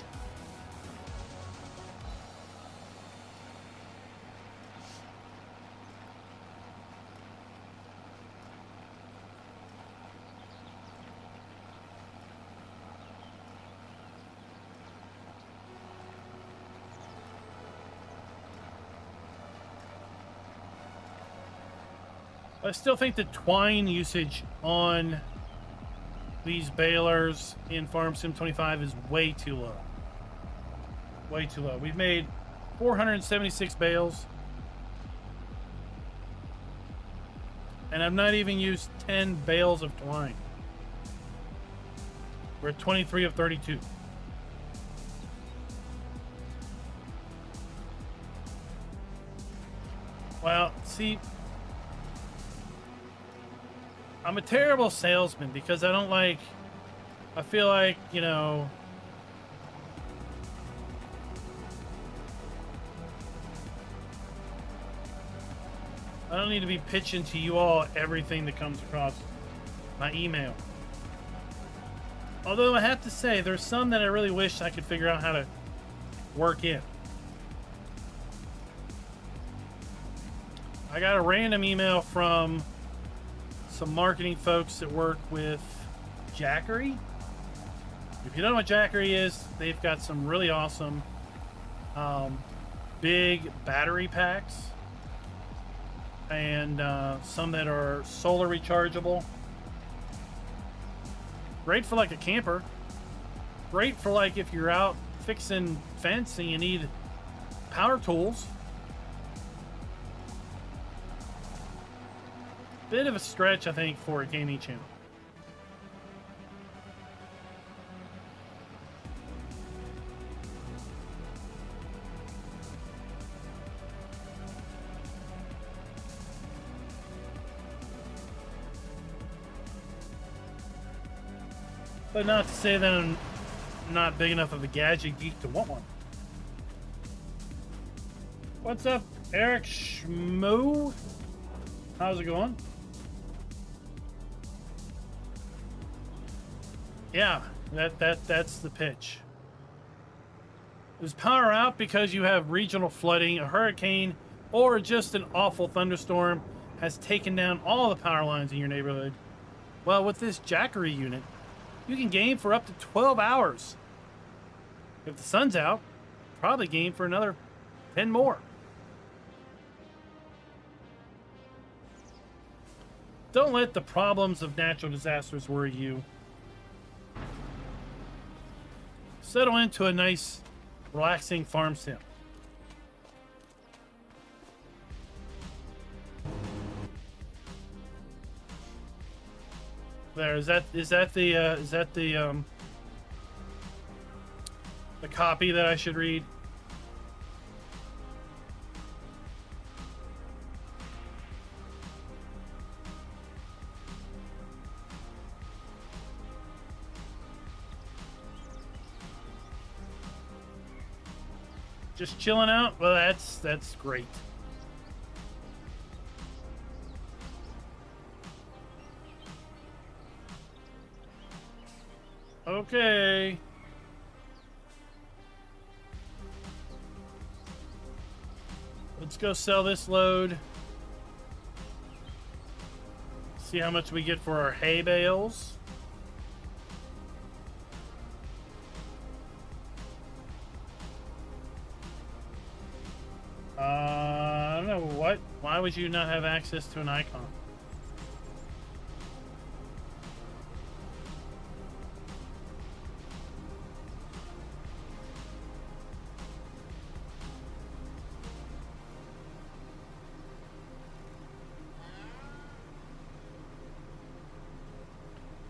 I still think the twine usage on these balers in Farm Sim 25 is way too low. Way too low. We've made 476 bales. And I've not even used 10 bales of twine. We're at 23 of 32. Well, see, I'm a terrible salesman because I feel like, you know, I don't need to be pitching to you all everything that comes across my email. Although I have to say, there's some that I really wish I could figure out how to work in. I got a random email from some marketing folks that work with Jackery. If you don't know what Jackery is, they've got some really awesome big battery packs and some that are solar rechargeable. Great for like a camper. Great for like if you're out fixing fence and you need power tools. Bit of a stretch, I think, for a gaming channel. But not to say that I'm not big enough of a gadget geek to want one. What's up, Eric Schmoo? How's it going? Yeah, that's the pitch. Is power out because you have regional flooding, a hurricane, or just an awful thunderstorm has taken down all the power lines in your neighborhood? Well, with this Jackery unit, you can game for up to 12 hours. If the sun's out, probably game for another 10 more. Don't let the problems of natural disasters worry you. Settle into a nice, relaxing farm sim. There, is that the copy that I should read? Just chilling out? Well, that's great. Okay. Let's go sell this load. See how much we get for our hay bales. I don't know what. Why would you not have access to an icon?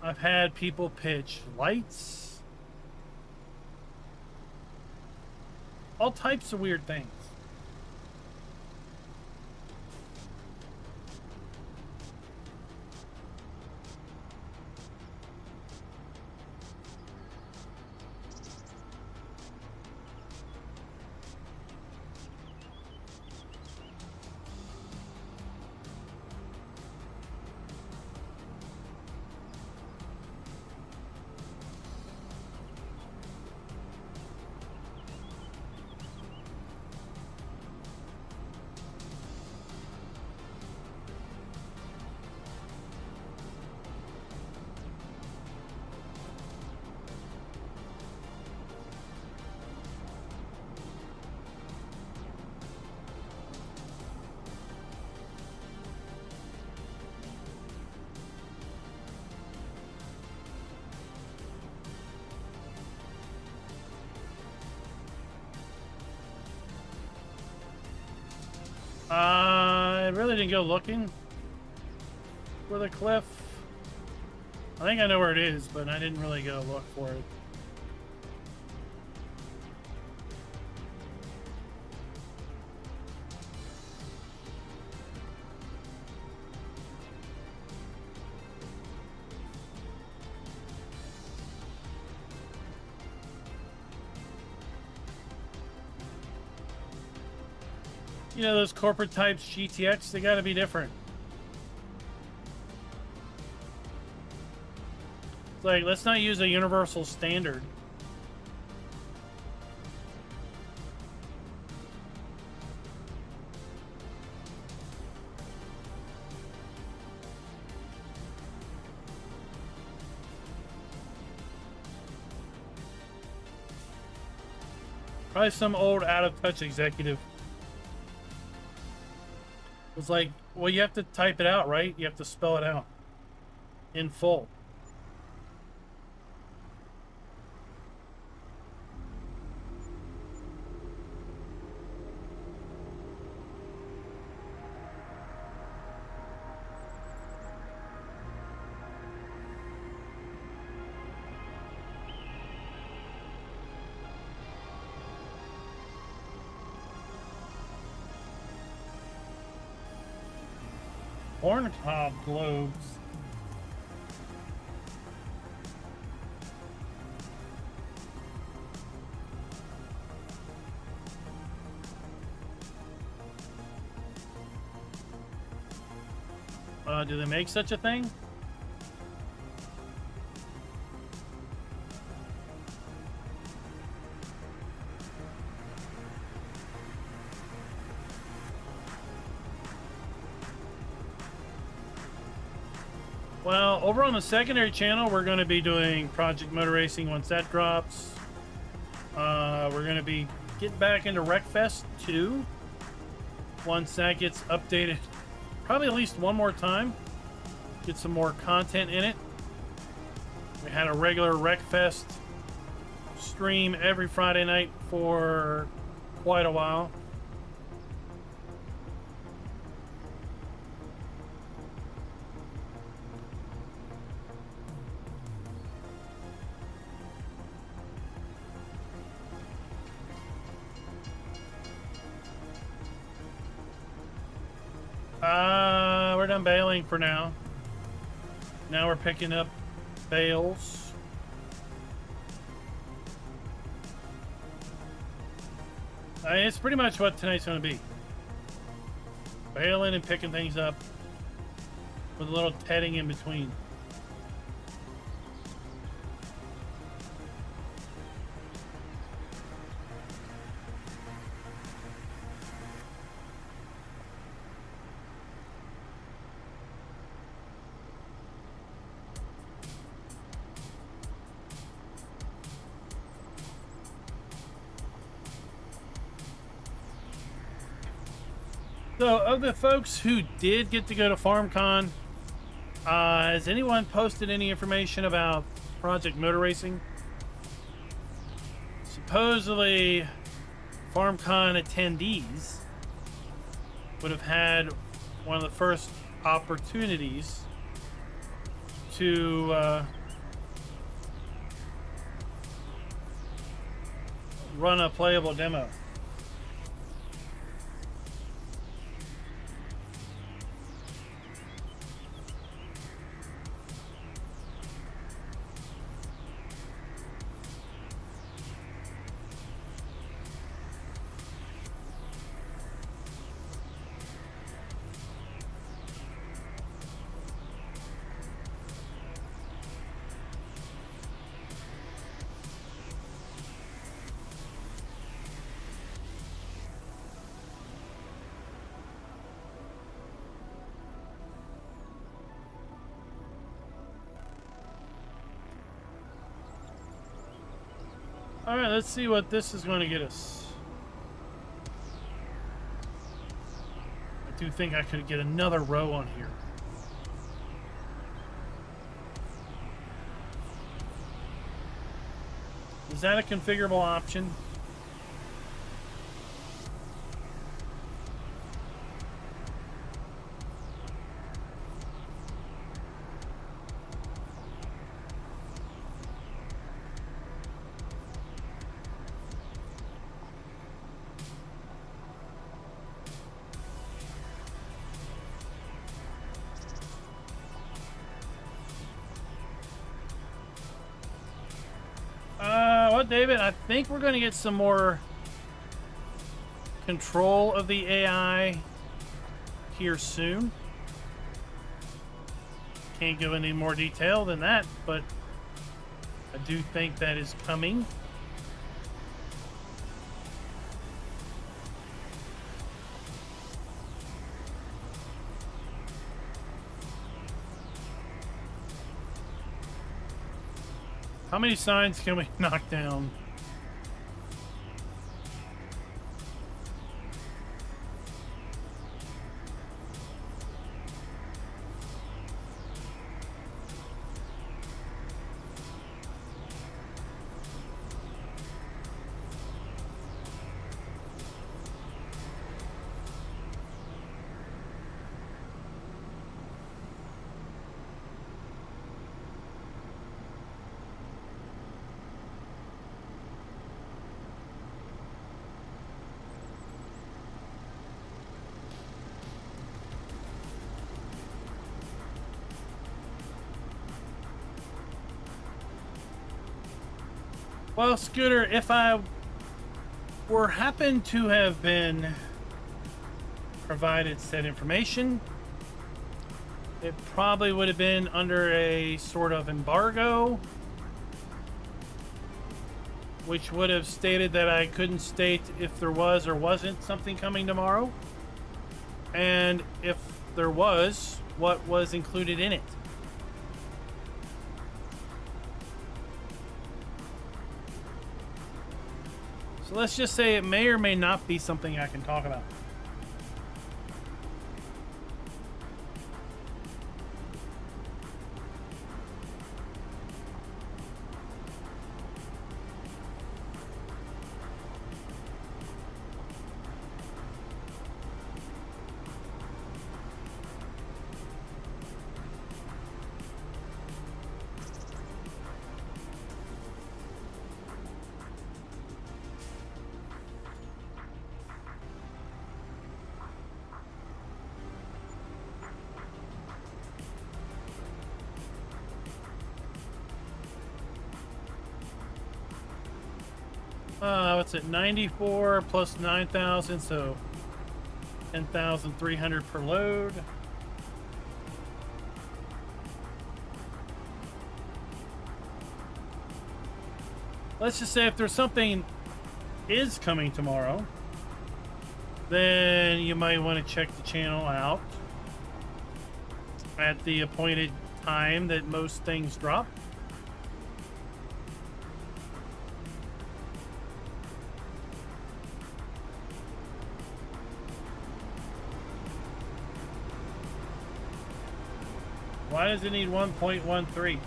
I've had people pitch lights. All types of weird things. I really didn't go looking for the cliff. I think I know where it is, but I didn't really go look for it. You know, those corporate types, GTX, they gotta be different. It's like, let's not use a universal standard. Probably some old out-of-touch executive. It's like, well, you have to type it out, right? You have to spell it out in full. Corncob globes. Do they make such a thing? Well, over on the secondary channel, we're going to be doing Project Motor Racing once that drops. We're going to be getting back into Wreckfest 2 once that gets updated. Probably at least one more time. Get some more content in it. We had a regular Wreckfest stream every Friday night for quite a while. We're done baling for now. Now we're picking up bales. It's pretty much what tonight's going to be. Baling and picking things up with a little tedding in between. So, of the folks who did get to go to FarmCon, has anyone posted any information about Project Motor Racing? Supposedly, FarmCon attendees would have had one of the first opportunities to run a playable demo. All right, let's see what this is going to get us. I do think I could get another row on here. Is that a configurable option? David, I think we're going to get some more control of the AI here soon. Can't give any more detail than that, but I do think that is coming. How many signs can we knock down? Well, Scooter, if I were happened to have been provided said information, it probably would have been under a sort of embargo, which would have stated that I couldn't state if there was or wasn't something coming tomorrow, and if there was, what was included in it. So let's just say it may or may not be something I can talk about. What's it? 94 plus 9,000, so 10,300 per load. Let's just say if there's something is coming tomorrow, then you might want to check the channel out at the appointed time that most things drop. Why does it need 1.13?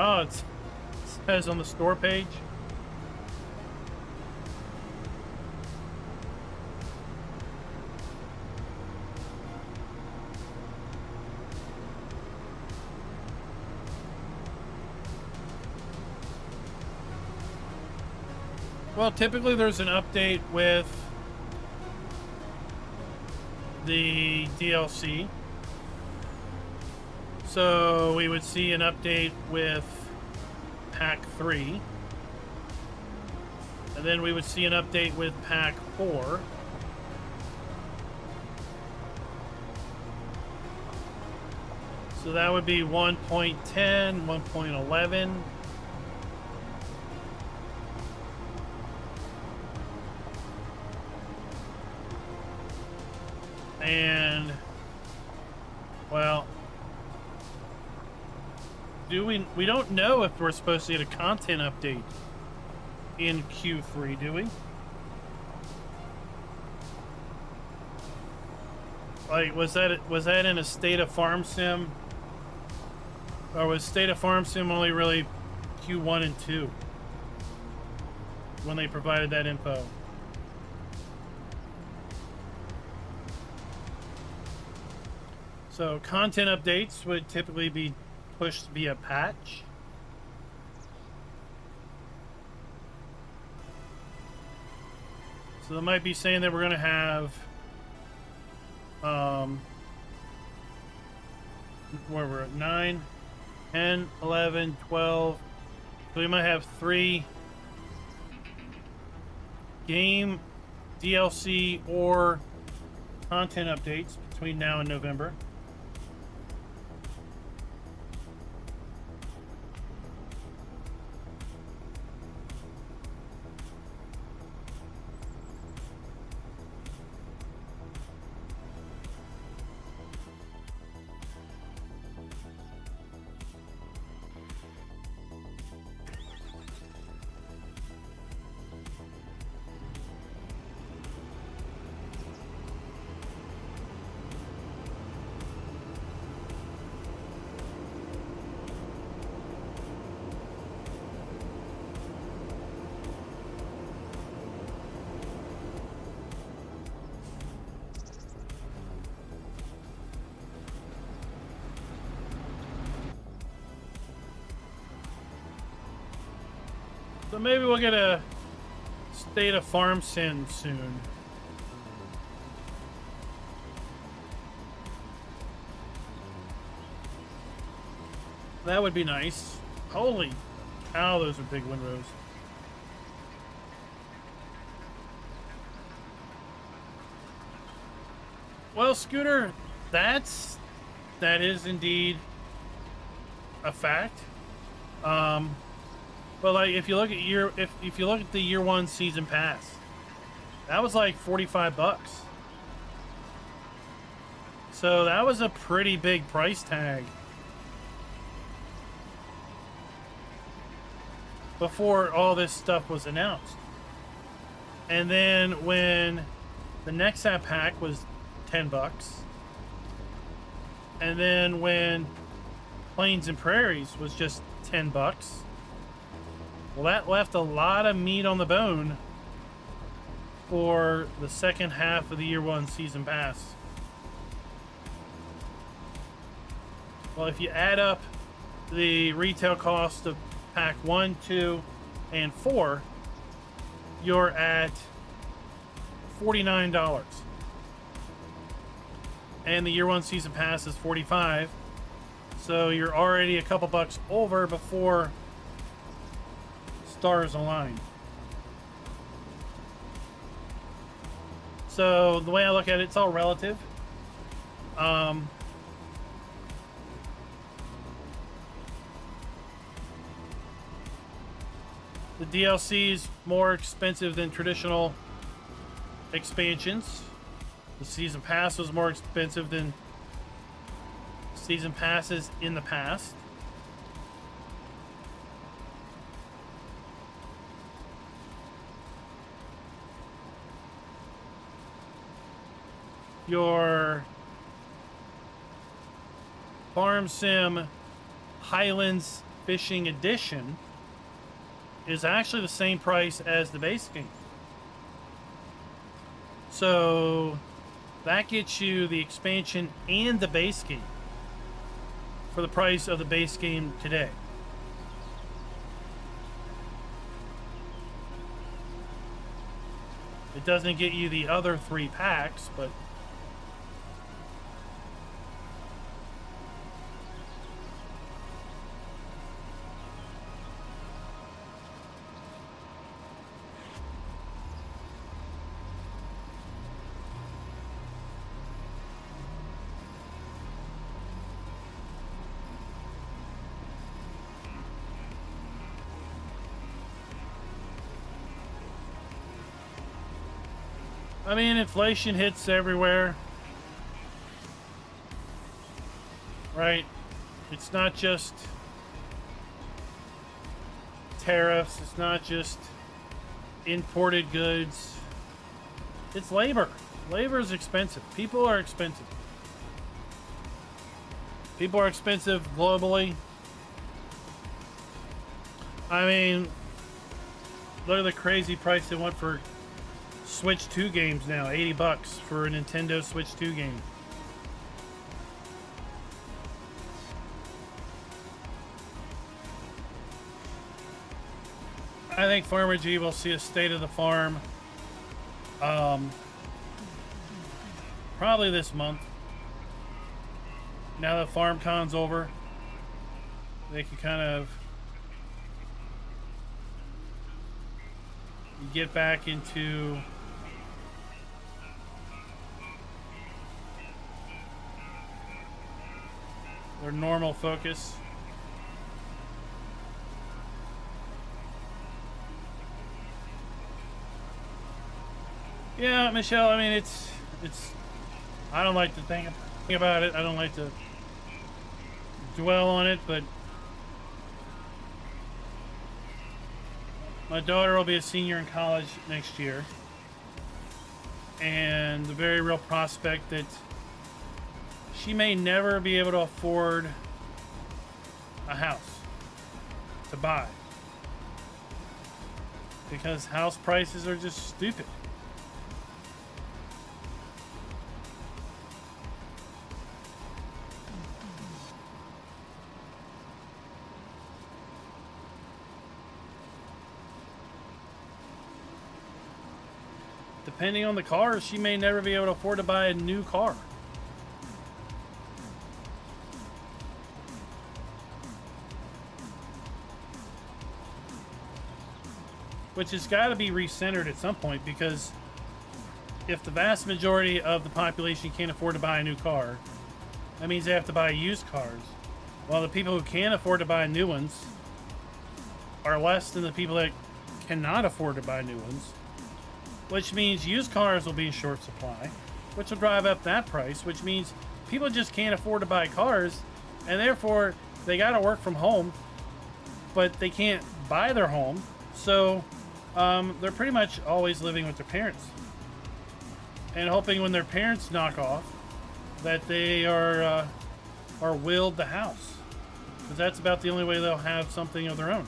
Oh, it says on the store page. Well, typically there's an update with the DLC. So we would see an update with Pack 3. And then we would see an update with Pack 4. So that would be 1.10, 1.11. And, well, we don't know if we're supposed to get a content update in Q3, do we? Like, was that in a State of Farm Sim? Or was State of Farm Sim only really Q1 and 2 when they provided that info? So content updates would typically be pushed via patch. So they might be saying that we're going to have where we're at 9, 10, 11, 12. So we might have 3 game, DLC, or content updates between now and November. So maybe we'll get a State of Farm Sim soon. That would be nice. Holy cow, those are big windrows. Well, Scooter, that is indeed a fact. But like, if you look at if you look at the year 1 season pass, that was like $45. So that was a pretty big price tag before all this stuff was announced. And then when the next app pack was $10, and then when Plains and Prairies was just $10. Well, that left a lot of meat on the bone for the second half of the year 1 season pass. Well, if you add up the retail cost of pack 1, 2, and 4, you're at $49. And the year 1 season pass is $45. So you're already a couple bucks over before stars align. So the way I look at it, it's all relative. The DLC is more expensive than traditional expansions. The season pass was more expensive than season passes in the past. Your Farm Sim Highlands Fishing Edition is actually the same price as the base game. So that gets you the expansion and the base game for the price of the base game today. It doesn't get you the other 3 packs, but I mean, inflation hits everywhere, right? It's not just tariffs. It's not just imported goods. It's labor. Labor is expensive. People are expensive. People are expensive globally. I mean, look at the crazy price they want for Switch 2 games now. $80 for a Nintendo Switch 2 game. I think Farmer G will see a state of the farm probably this month. Now that FarmCon's over, they can kind of get back into their normal focus. Yeah, Michelle, I mean, it's I don't like to think about it. I don't like to dwell on it, but my daughter will be a senior in college next year, and the very real prospect that she may never be able to afford a house to buy because house prices are just stupid. Depending on the car, she may never be able to afford to buy a new car. Which has got to be recentered at some point, because if the vast majority of the population can't afford to buy a new car, that means they have to buy used cars. While the people who can afford to buy new ones are less than the people that cannot afford to buy new ones, which means used cars will be in short supply, which will drive up that price, which means people just can't afford to buy cars, and therefore they got to work from home, but they can't buy their home, so they're pretty much always living with their parents and hoping when their parents knock off that they are willed the house, because that's about the only way they'll have something of their own.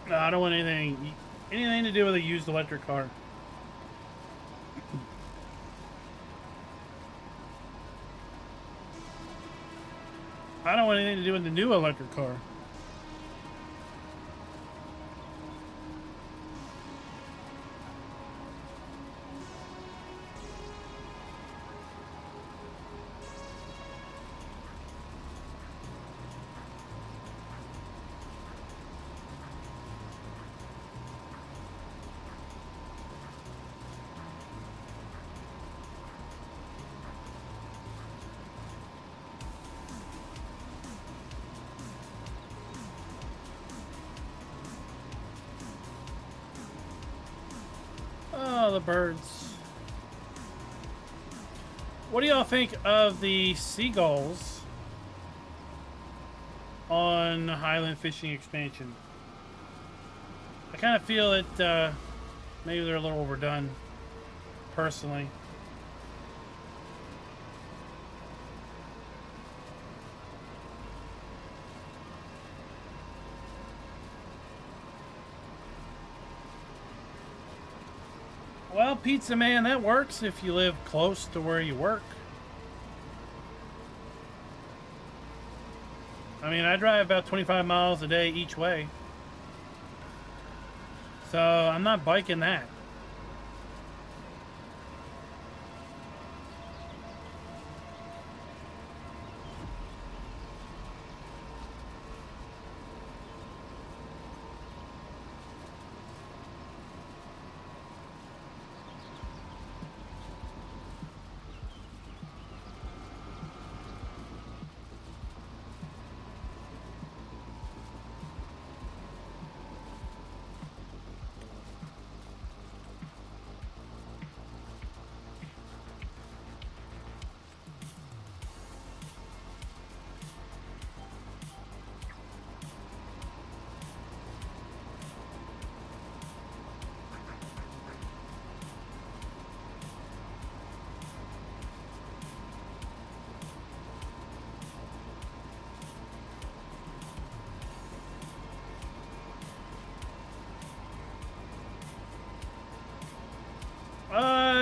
No, I don't want anything to do with a used electric car. I don't want anything to do with the new electric car. Oh, the birds. What do y'all think of the seagulls on Highland Fishing Expansion? kind of feel that maybe they're a little overdone, personally. Well, Pizza Man, that works if you live close to where you work. I mean, I drive about 25 miles a day each way. So I'm not biking that.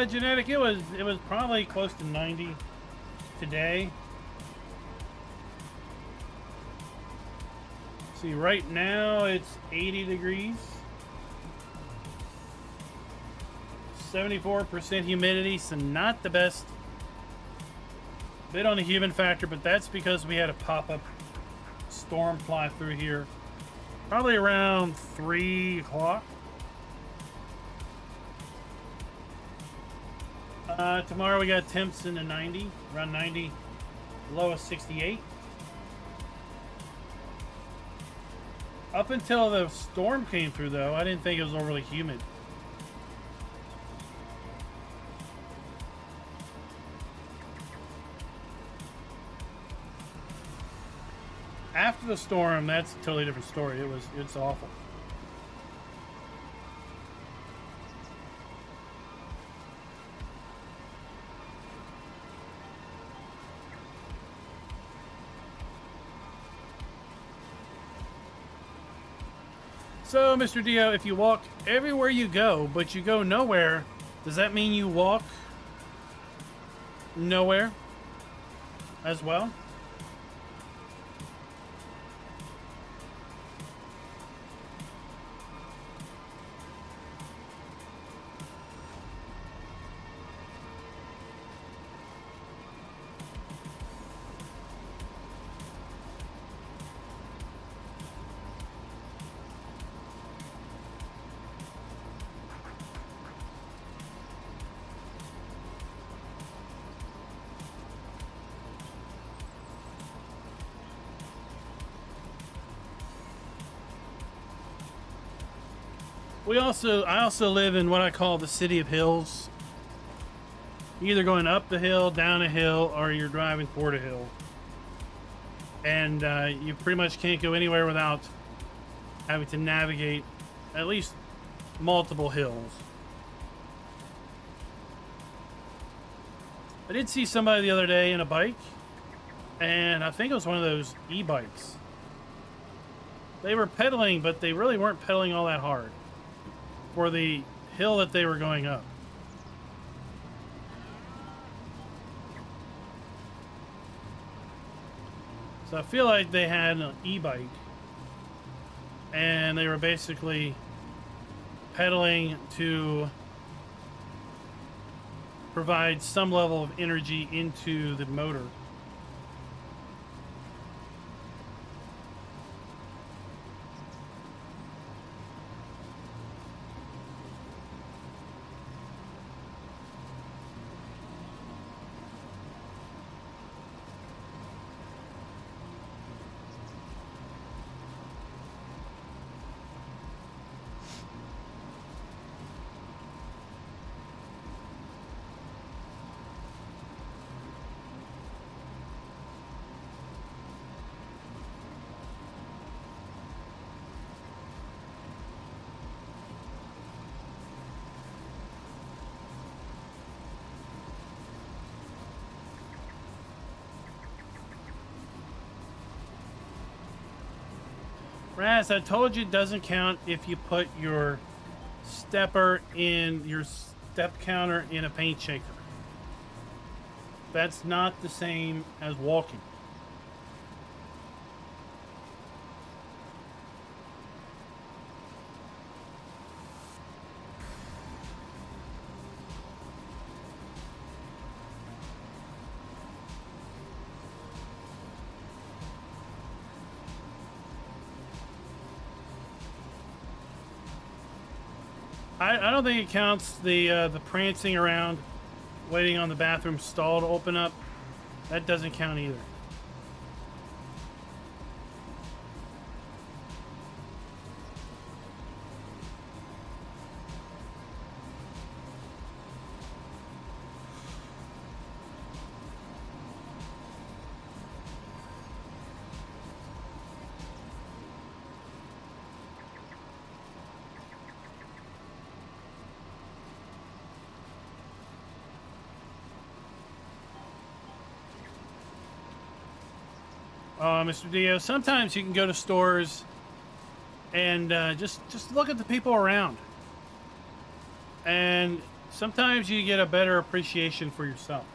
Genetic, it was probably close to 90 today. See, right now it's 80 degrees. 74% humidity, so not the best. Bit on the human factor, but that's because we had a pop-up storm fly through here. Probably around 3 o'clock. Tomorrow we got temps in the 90, around 90, low of 68. Up until the storm came through, though, I didn't think it was overly humid. After the storm, that's a totally different story. It's awful. So, Mr. Dio, if you walk everywhere you go, but you go nowhere, does that mean you walk nowhere as well? I also live in what I call the city of hills. You're either going up the hill, down a hill, or you're driving toward a hill. And you pretty much can't go anywhere without having to navigate at least multiple hills. I did see somebody the other day in a bike, and I think it was one of those e-bikes. They were pedaling, but they really weren't pedaling all that hard for the hill that they were going up. So I feel like they had an e-bike and they were basically pedaling to provide some level of energy into the motor. Raz, I told you it doesn't count if you put your stepper in your step counter in a paint shaker. That's not the same as walking. I don't think it counts the prancing around, waiting on the bathroom stall to open up. That doesn't count either. Mr. Dio, sometimes you can go to stores and just look at the people around. And sometimes you get a better appreciation for yourself.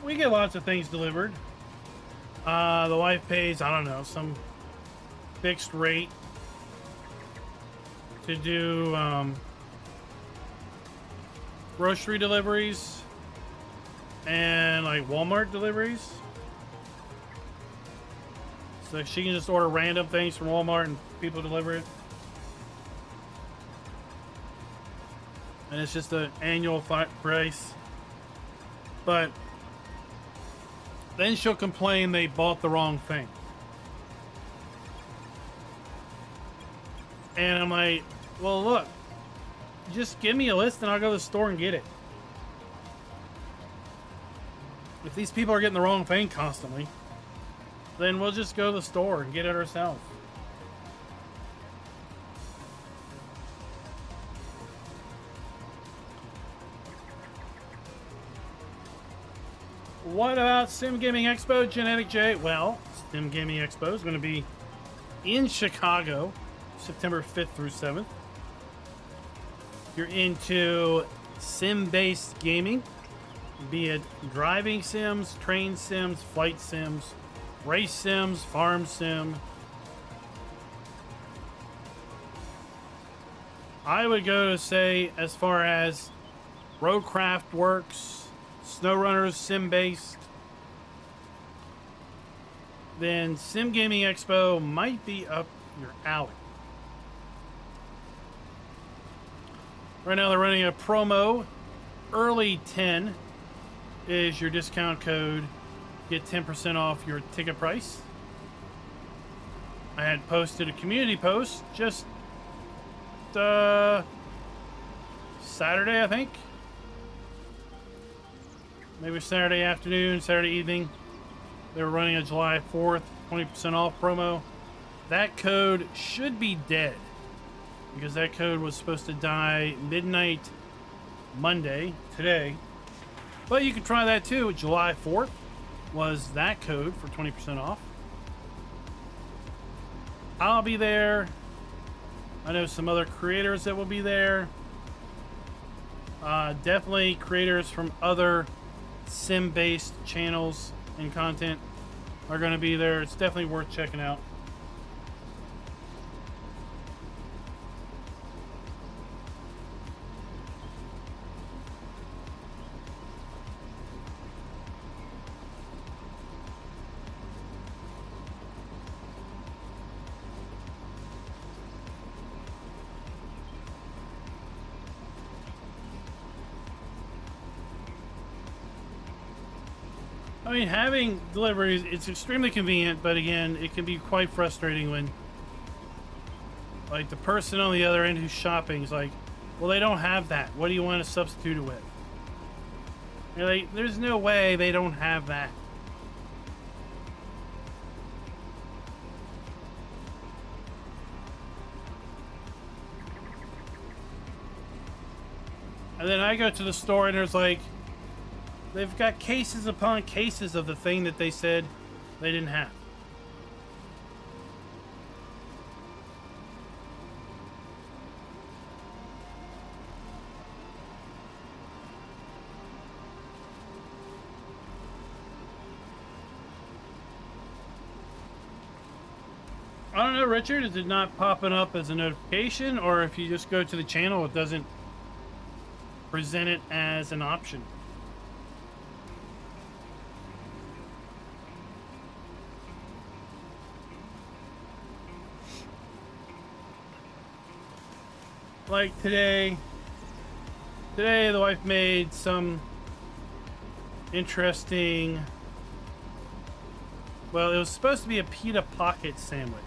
We get lots of things delivered. The wife pays, I don't know, some fixed rate to do grocery deliveries and like Walmart deliveries. So she can just order random things from Walmart and people deliver it. And it's just an annual price. But then she'll complain they bought the wrong thing. And I'm like, well, look, just give me a list and I'll go to the store and get it. If these people are getting the wrong thing constantly, then we'll just go to the store and get it ourselves. What about Sim Gaming Expo, Genetic J? Well, Sim Gaming Expo is going to be in Chicago, September 5th through 7th. If you're into sim-based gaming, be it driving sims, train sims, flight sims, race sims, farm sim, I would go to say as far as Roadcraft Works, SnowRunners sim-based, then Sim Gaming Expo might be up your alley. Right now they're running a promo. Early 10 is your discount code. Get 10% off your ticket price. I had posted a community post just Saturday, I think. Maybe Saturday afternoon, Saturday evening. They were running a July 4th 20% off promo. That code should be dead because that code was supposed to die midnight Monday, today. But you can try that too. July 4th was that code for 20% off. I'll be there. I know some other creators that will be there. Definitely creators from other sim-based channels and content are going to be there. It's definitely worth checking out. I mean, having deliveries, it's extremely convenient, but again, it can be quite frustrating when Like the person on the other end who's shopping is like, well, they don't have that. What do you want to substitute it with? You're like, there's no way they don't have that. And then I go to the store and there's like, they've got cases upon cases of the thing that they said they didn't have. I don't know, Richard, is it not popping up as a notification, or if you just go to the channel, it doesn't present it as an option? Like today the wife made some interesting, well, it was supposed to be a pita pocket sandwich.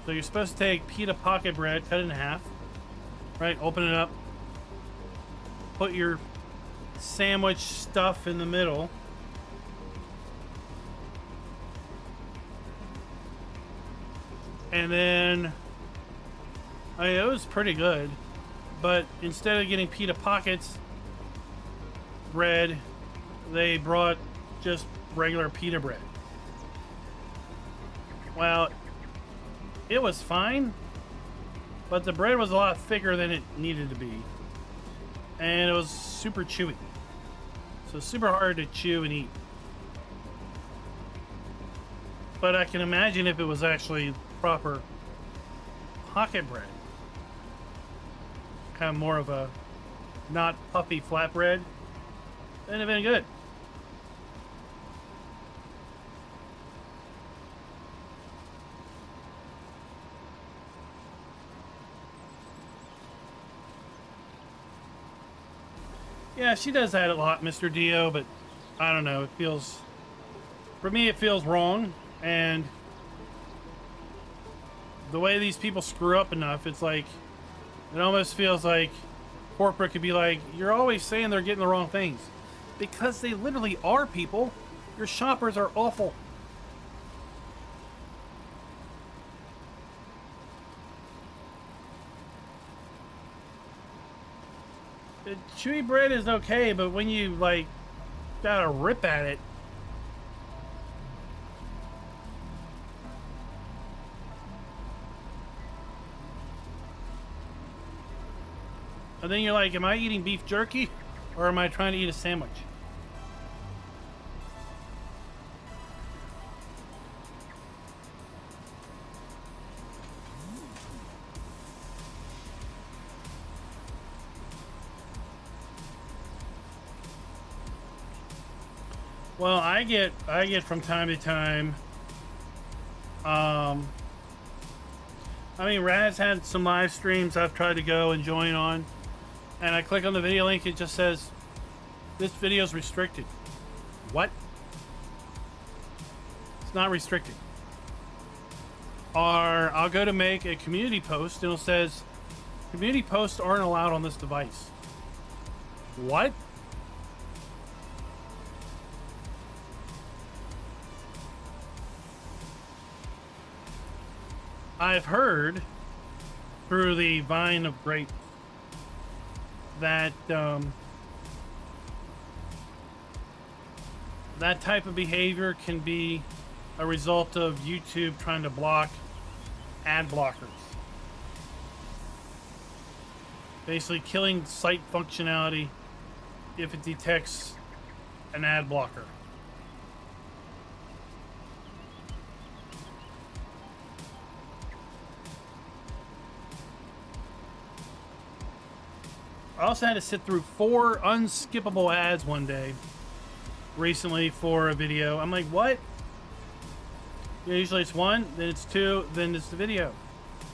So you're supposed to take pita pocket bread, cut it in half, right? Open it up, put your sandwich stuff in the middle, and then I mean, it was pretty good, but instead of getting pita pockets bread, they brought just regular pita bread. Well, it was fine, but the bread was a lot thicker than it needed to be, and it was super chewy, so super hard to chew and eat. But I can imagine if it was actually proper pocket bread, kind of more of a not puffy flatbread, then it'd have been good. Yeah, she does that a lot, Mr. Dio, but I don't know, it feels, for me, it feels wrong, and the way these people screw up enough, it's like, it almost feels like corporate could be like, you're always saying they're getting the wrong things. Because they literally are, people. Your shoppers are awful. The chewy bread is okay, but when you, like, gotta rip at it, and then you're like, am I eating beef jerky or am I trying to eat a sandwich? Well, I get from time to time, I mean, Raz had some live streams I've tried to go and join on, and I click on the video link, it just says, this video is restricted. What? It's not restricted. Or I'll go to make a community post and it says, community posts aren't allowed on this device. What? I've heard through the vine of grape that that type of behavior can be a result of YouTube trying to block ad blockers. Basically killing site functionality if it detects an ad blocker. I also had to sit through 4 unskippable ads one day recently for a video. I'm like, what? You know, usually it's 1, then it's 2, then it's the video.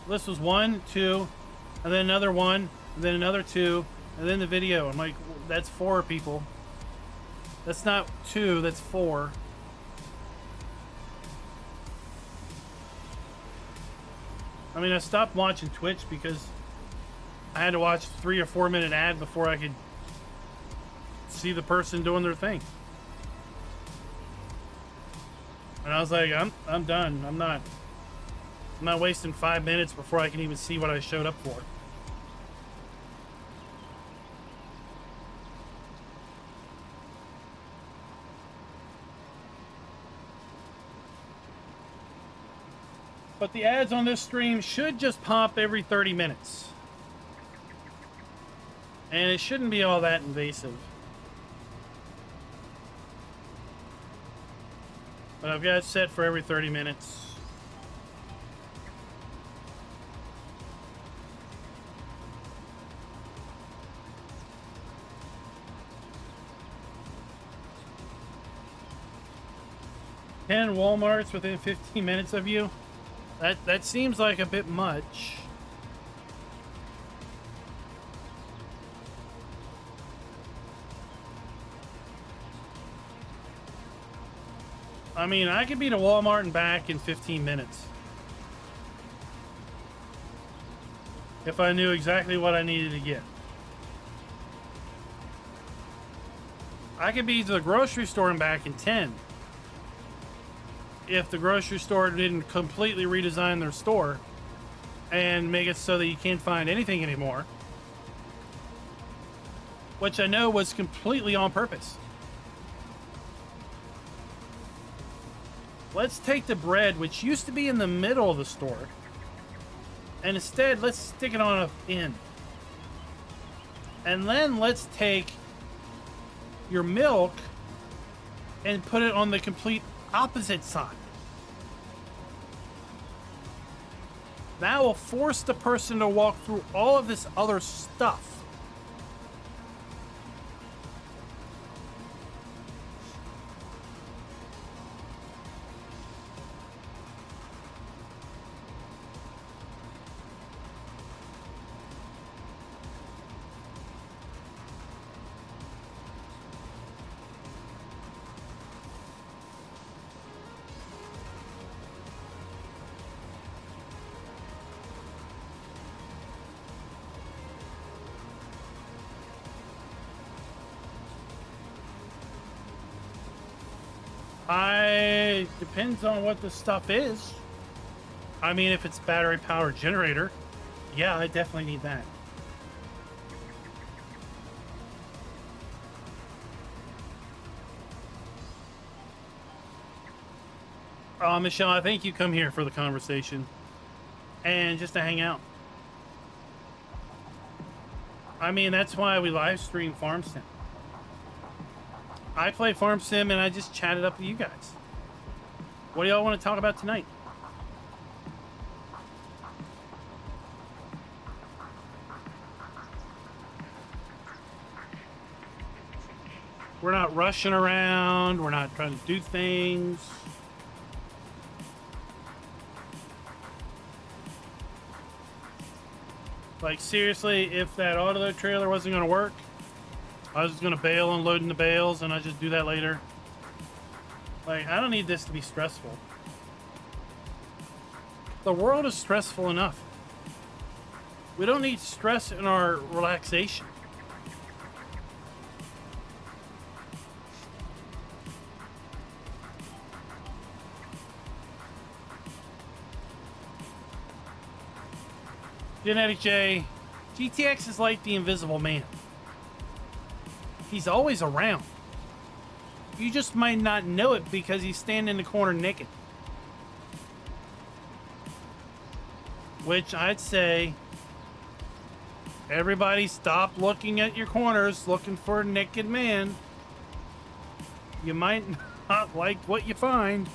This was 1, 2, and then another 1, and then another 2, and then the video. I'm like, that's 4 people. That's not 2, that's 4. I mean, I stopped watching Twitch because I had to watch a 3 or 4 minute ad before I could see the person doing their thing. And I was like, I'm done. I'm not wasting 5 minutes before I can even see what I showed up for. But the ads on this stream should just pop every 30 minutes. And it shouldn't be all that invasive. But I've got it set for every 30 minutes. Ten Walmarts within 15 minutes of you? That seems like a bit much. I mean, I could be to Walmart and back in 15 minutes. If I knew exactly what I needed to get. I could be to the grocery store and back in 10. If the grocery store didn't completely redesign their store and make it so that you can't find anything anymore. Which I know was completely on purpose. Let's take the bread, which used to be in the middle of the store, and instead let's stick it on an end. And then let's take your milk and put it on the complete opposite side. That will force the person to walk through all of this other stuff. Depends on what the stuff is. I mean, if it's battery powered generator, yeah, I definitely need that. Michelle, I think you come here for the conversation and just to hang out. I mean, that's why we live stream Farm Sim. I play Farm Sim and I just chatted up with you guys. What do y'all want to talk about tonight? We're not rushing around. We're not trying to do things. Like, seriously, if that auto trailer wasn't going to work, I was just going to bail unloading the bales and I just do that later. Like, I don't need this to be stressful. The world is stressful enough. We don't need stress in our relaxation. Genetic J, GTX is like the Invisible Man. He's always around. You just might not know it because he's standing in the corner naked. Which I'd say, everybody stop looking at your corners looking for a naked man. You might not like what you find.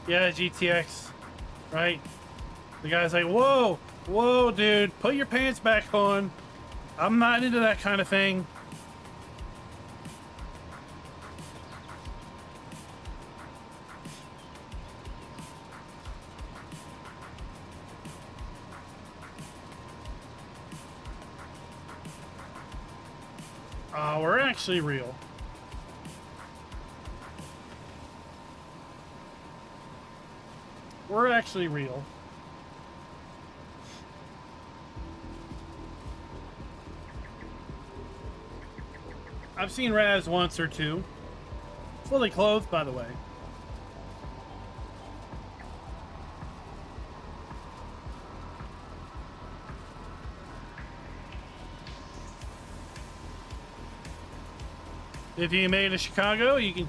Yeah, GTX, right? The guy's like, whoa, whoa, dude, put your pants back on. I'm not into that kind of thing. We're actually real. We're actually real. I've seen Raz once or two. Fully clothed, by the way. If you made it to Chicago, you can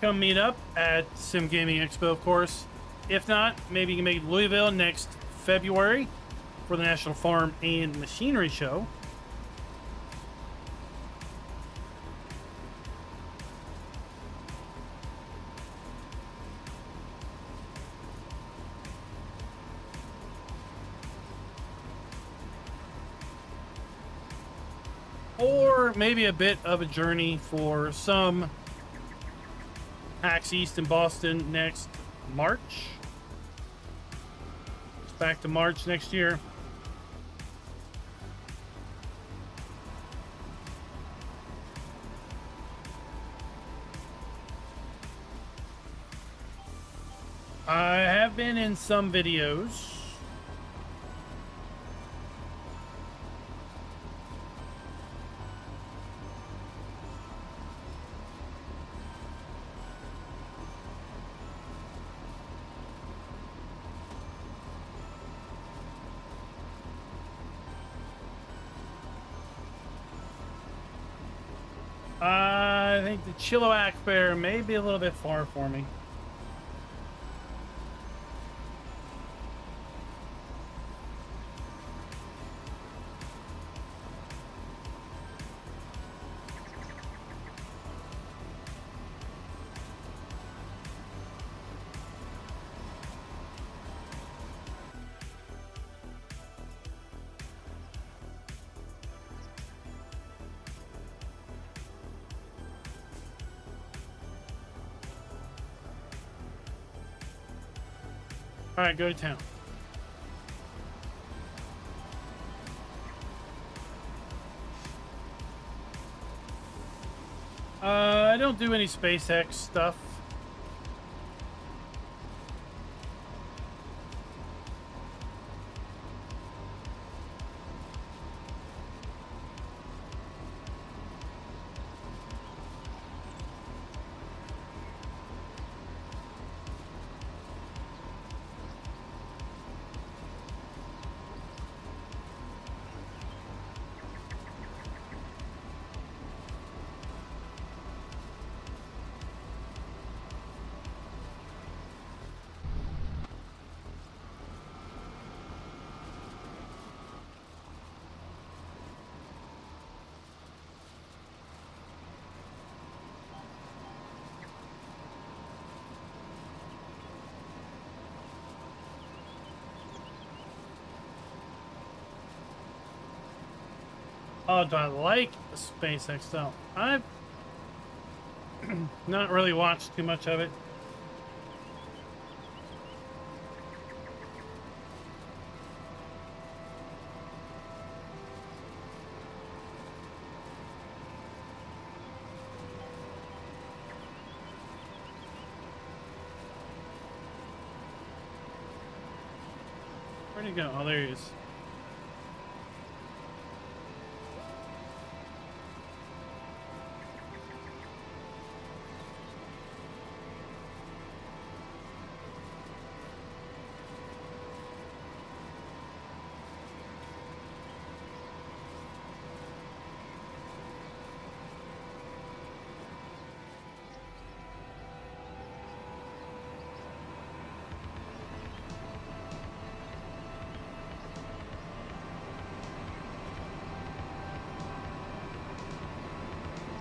come meet up at Sim Gaming Expo, of course. If not, maybe you can make it to Louisville next February for the National Farm and Machinery Show. Or maybe a bit of a journey for some PAX East in Boston next March. It's back to March next year. I have been in some videos. I think the Chilliwack Fair may be a little bit far for me. All right, go to town. I don't do any SpaceX stuff. Oh, do I like the SpaceX stuff? I've not really watched too much of it. Where'd he go? Oh, there he is.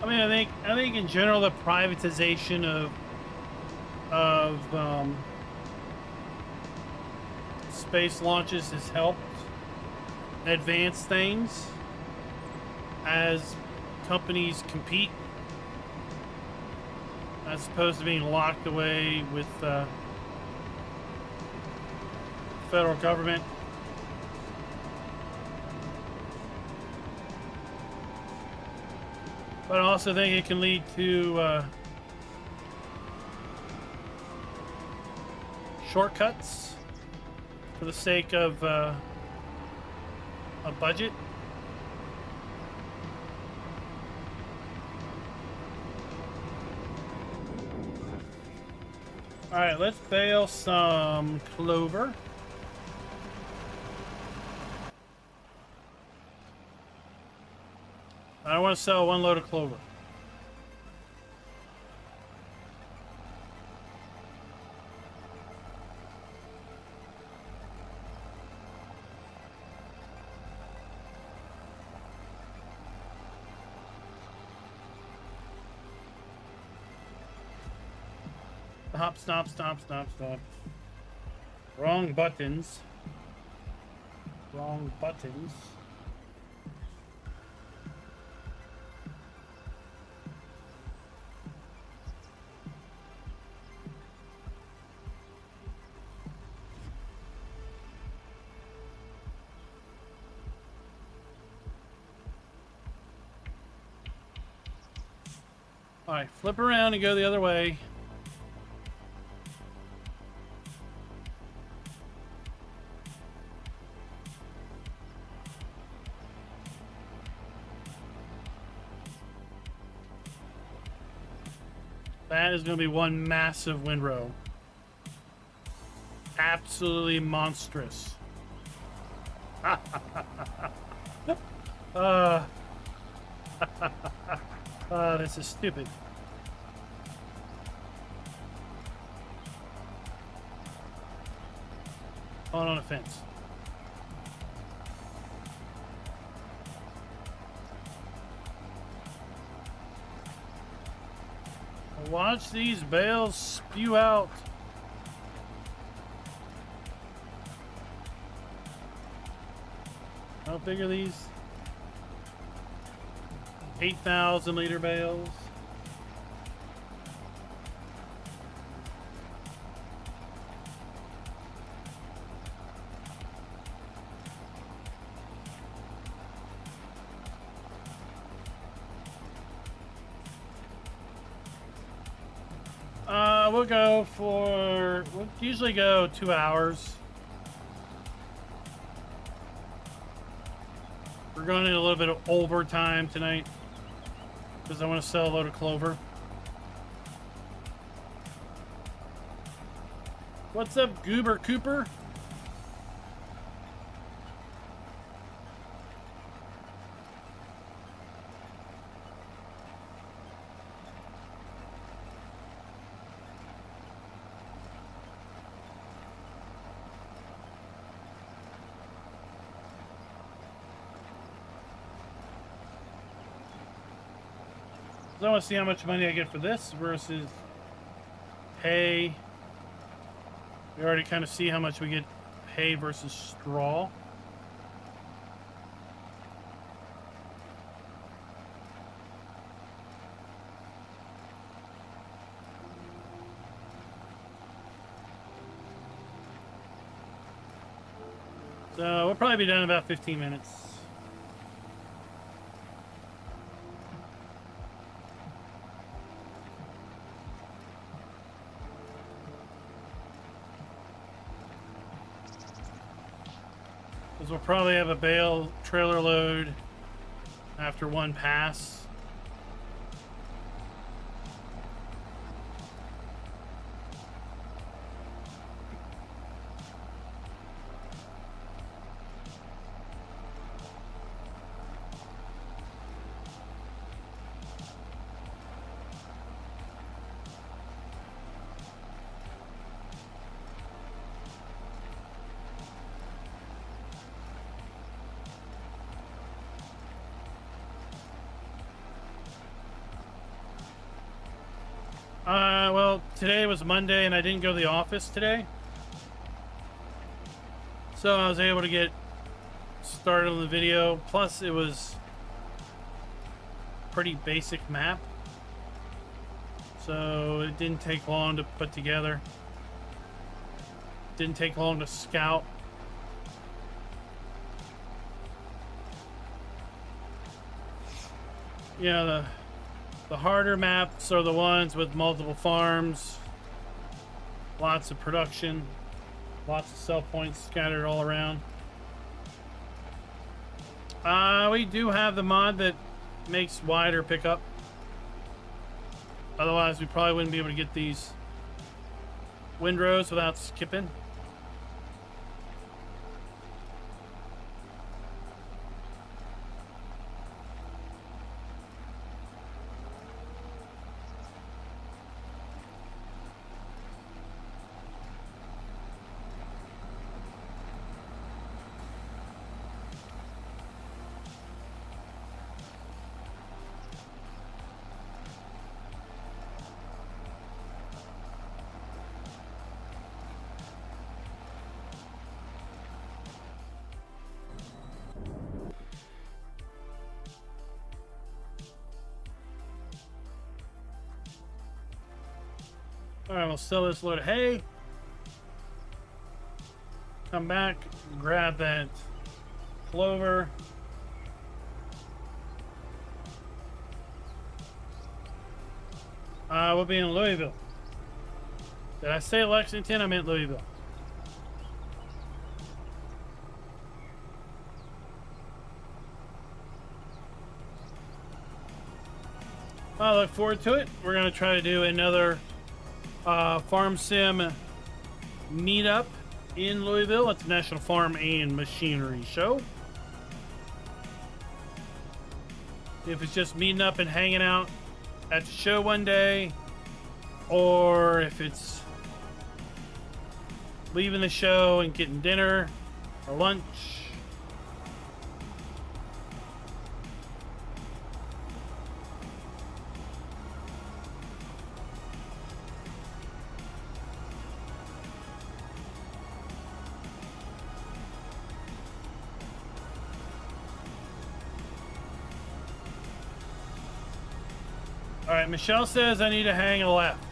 I mean, I think in general the privatization of of space launches has helped advance things as companies compete, as opposed to being locked away with federal government. But I also think it can lead to shortcuts for the sake of a budget. All right, let's bale some clover. I want to sell 1 load of clover. Hop, stop, stop, stop, stop. Wrong buttons. Wrong buttons. All right, flip around and go the other way. That is going to be one massive windrow. Absolutely monstrous. This is stupid. On a fence. Watch these bales spew out. How big are these? 8,000 liter bales. We'll usually go 2 hours. We're going in a little bit of overtime tonight because I want to sell a load of clover. What's up, Goober Cooper? I want to see how much money I get for this versus hay. We already kind of see how much we get hay versus straw. So we'll probably be done in about 15 minutes. We'll probably have a bale trailer load after one pass. today was Monday and I didn't go to the office today. So I was able to get started on the video. Plus it was pretty basic map. So it didn't take long to put together. Didn't take long to scout. Yeah, the harder maps are the ones with multiple farms, lots of production, lots of sell points scattered all around. We do have the mod that makes wider pickup. Otherwise, we probably wouldn't be able to get these windrows without skipping. All right, we'll sell this load of hay. Come back, grab that clover. We'll be in Louisville. Did I say Lexington? I meant Louisville. I look forward to it. We're going to try to do another Farm Sim meetup in Louisville at the National Farm and Machinery Show. If it's just meeting up and hanging out at the show one day, or if it's leaving the show and getting dinner or lunch. All right, Michelle says I need to hang a left.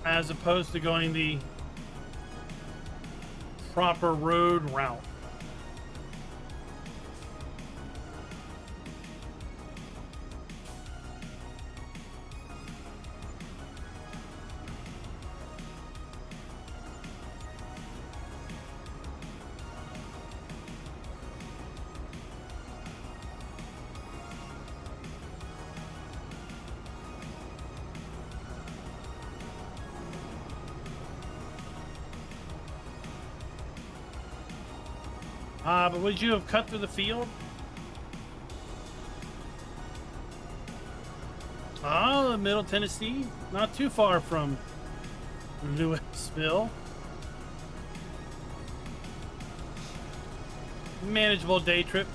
As opposed to going the proper road route. But would you have cut through the field? Oh, Middle Tennessee. Not too far from Louisville. Manageable day trip.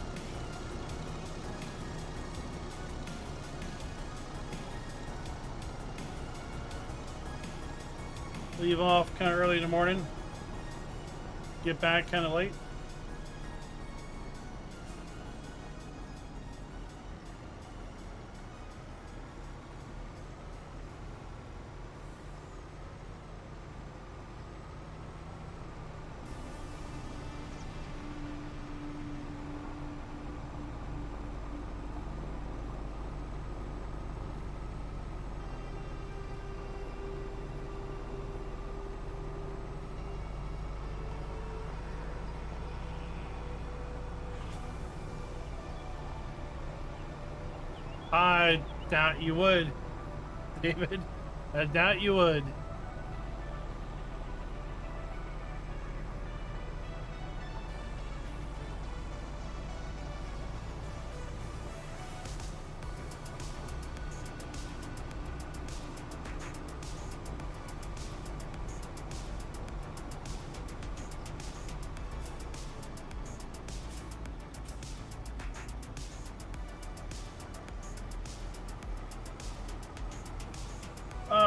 Leave off kind of early in the morning. Get back kind of late. I doubt you would, David. I doubt you would.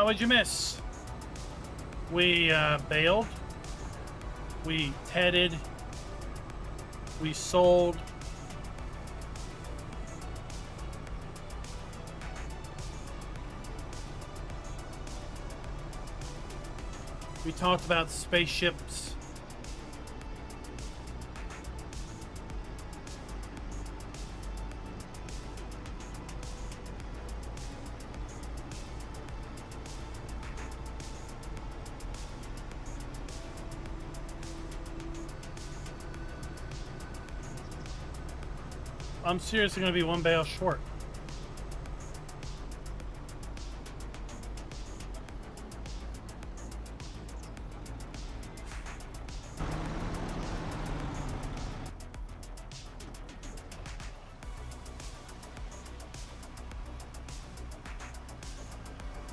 what'd you miss? We baled. We tedded. We sold. We talked about spaceships. I'm seriously going to be one bale short.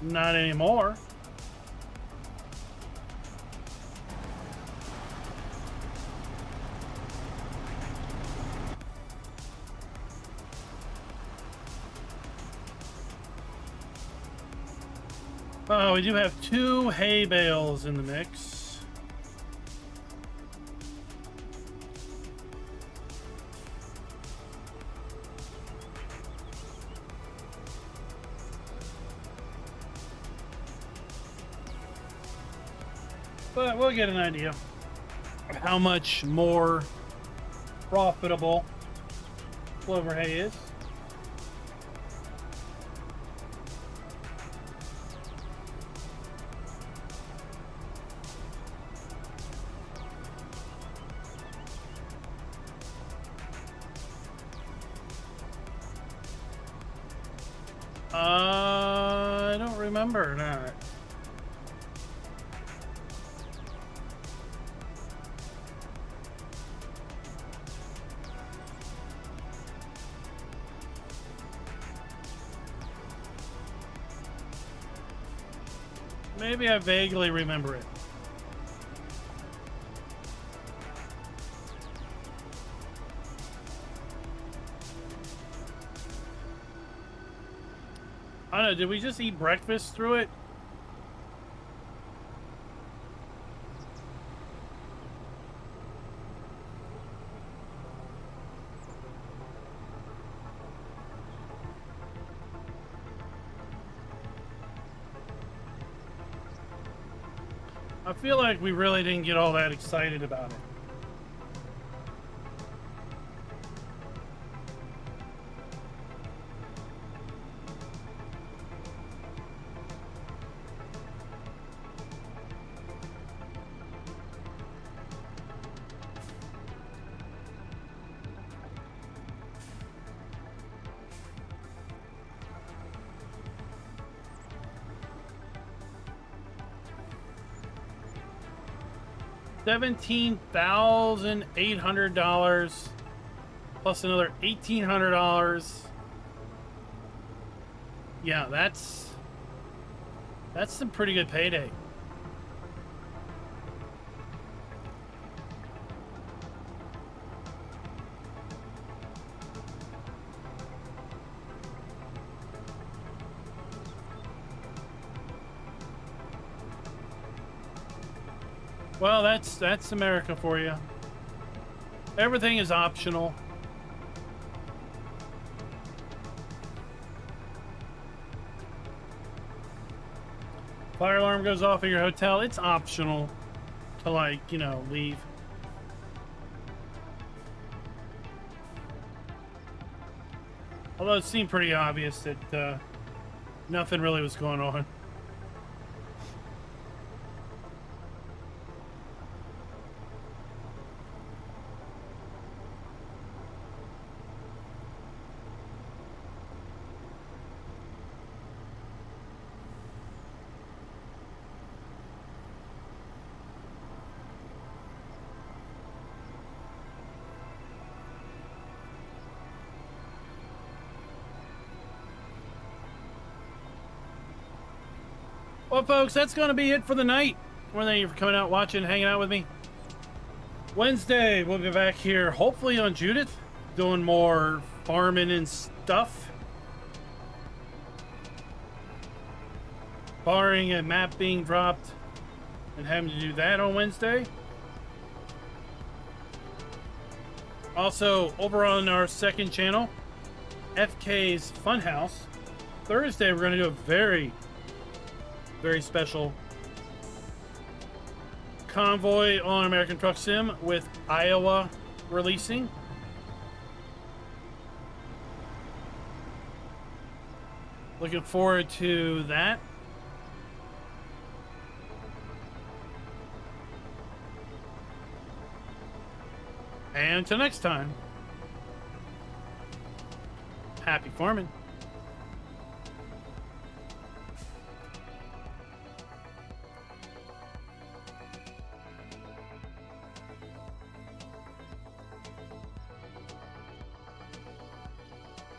Not anymore. Oh, we do have 2 hay bales in the mix. But we'll get an idea of how much more profitable clover hay is. I don't remember that. Maybe I vaguely remember it. I don't know, did we just eat breakfast through it? I feel like we really didn't get all that excited about it. $17,800 plus another $1,800. Yeah, that's some pretty good payday. Well, that's America for you. Everything is optional. Fire alarm goes off at your hotel. It's optional to, like, you know, leave. Although it seemed pretty obvious that nothing really was going on. Well, folks, that's going to be it for the night. Well, thank you for coming out, watching, hanging out with me. Wednesday, we'll be back here, hopefully on Judith, doing more farming and stuff. barring a map being dropped and having to do that on Wednesday. Also, over on our second channel, FK's Funhouse, Thursday we're going to do a very, very special convoy on American Truck Sim with Iowa releasing. Looking forward to that. And until next time, happy farming.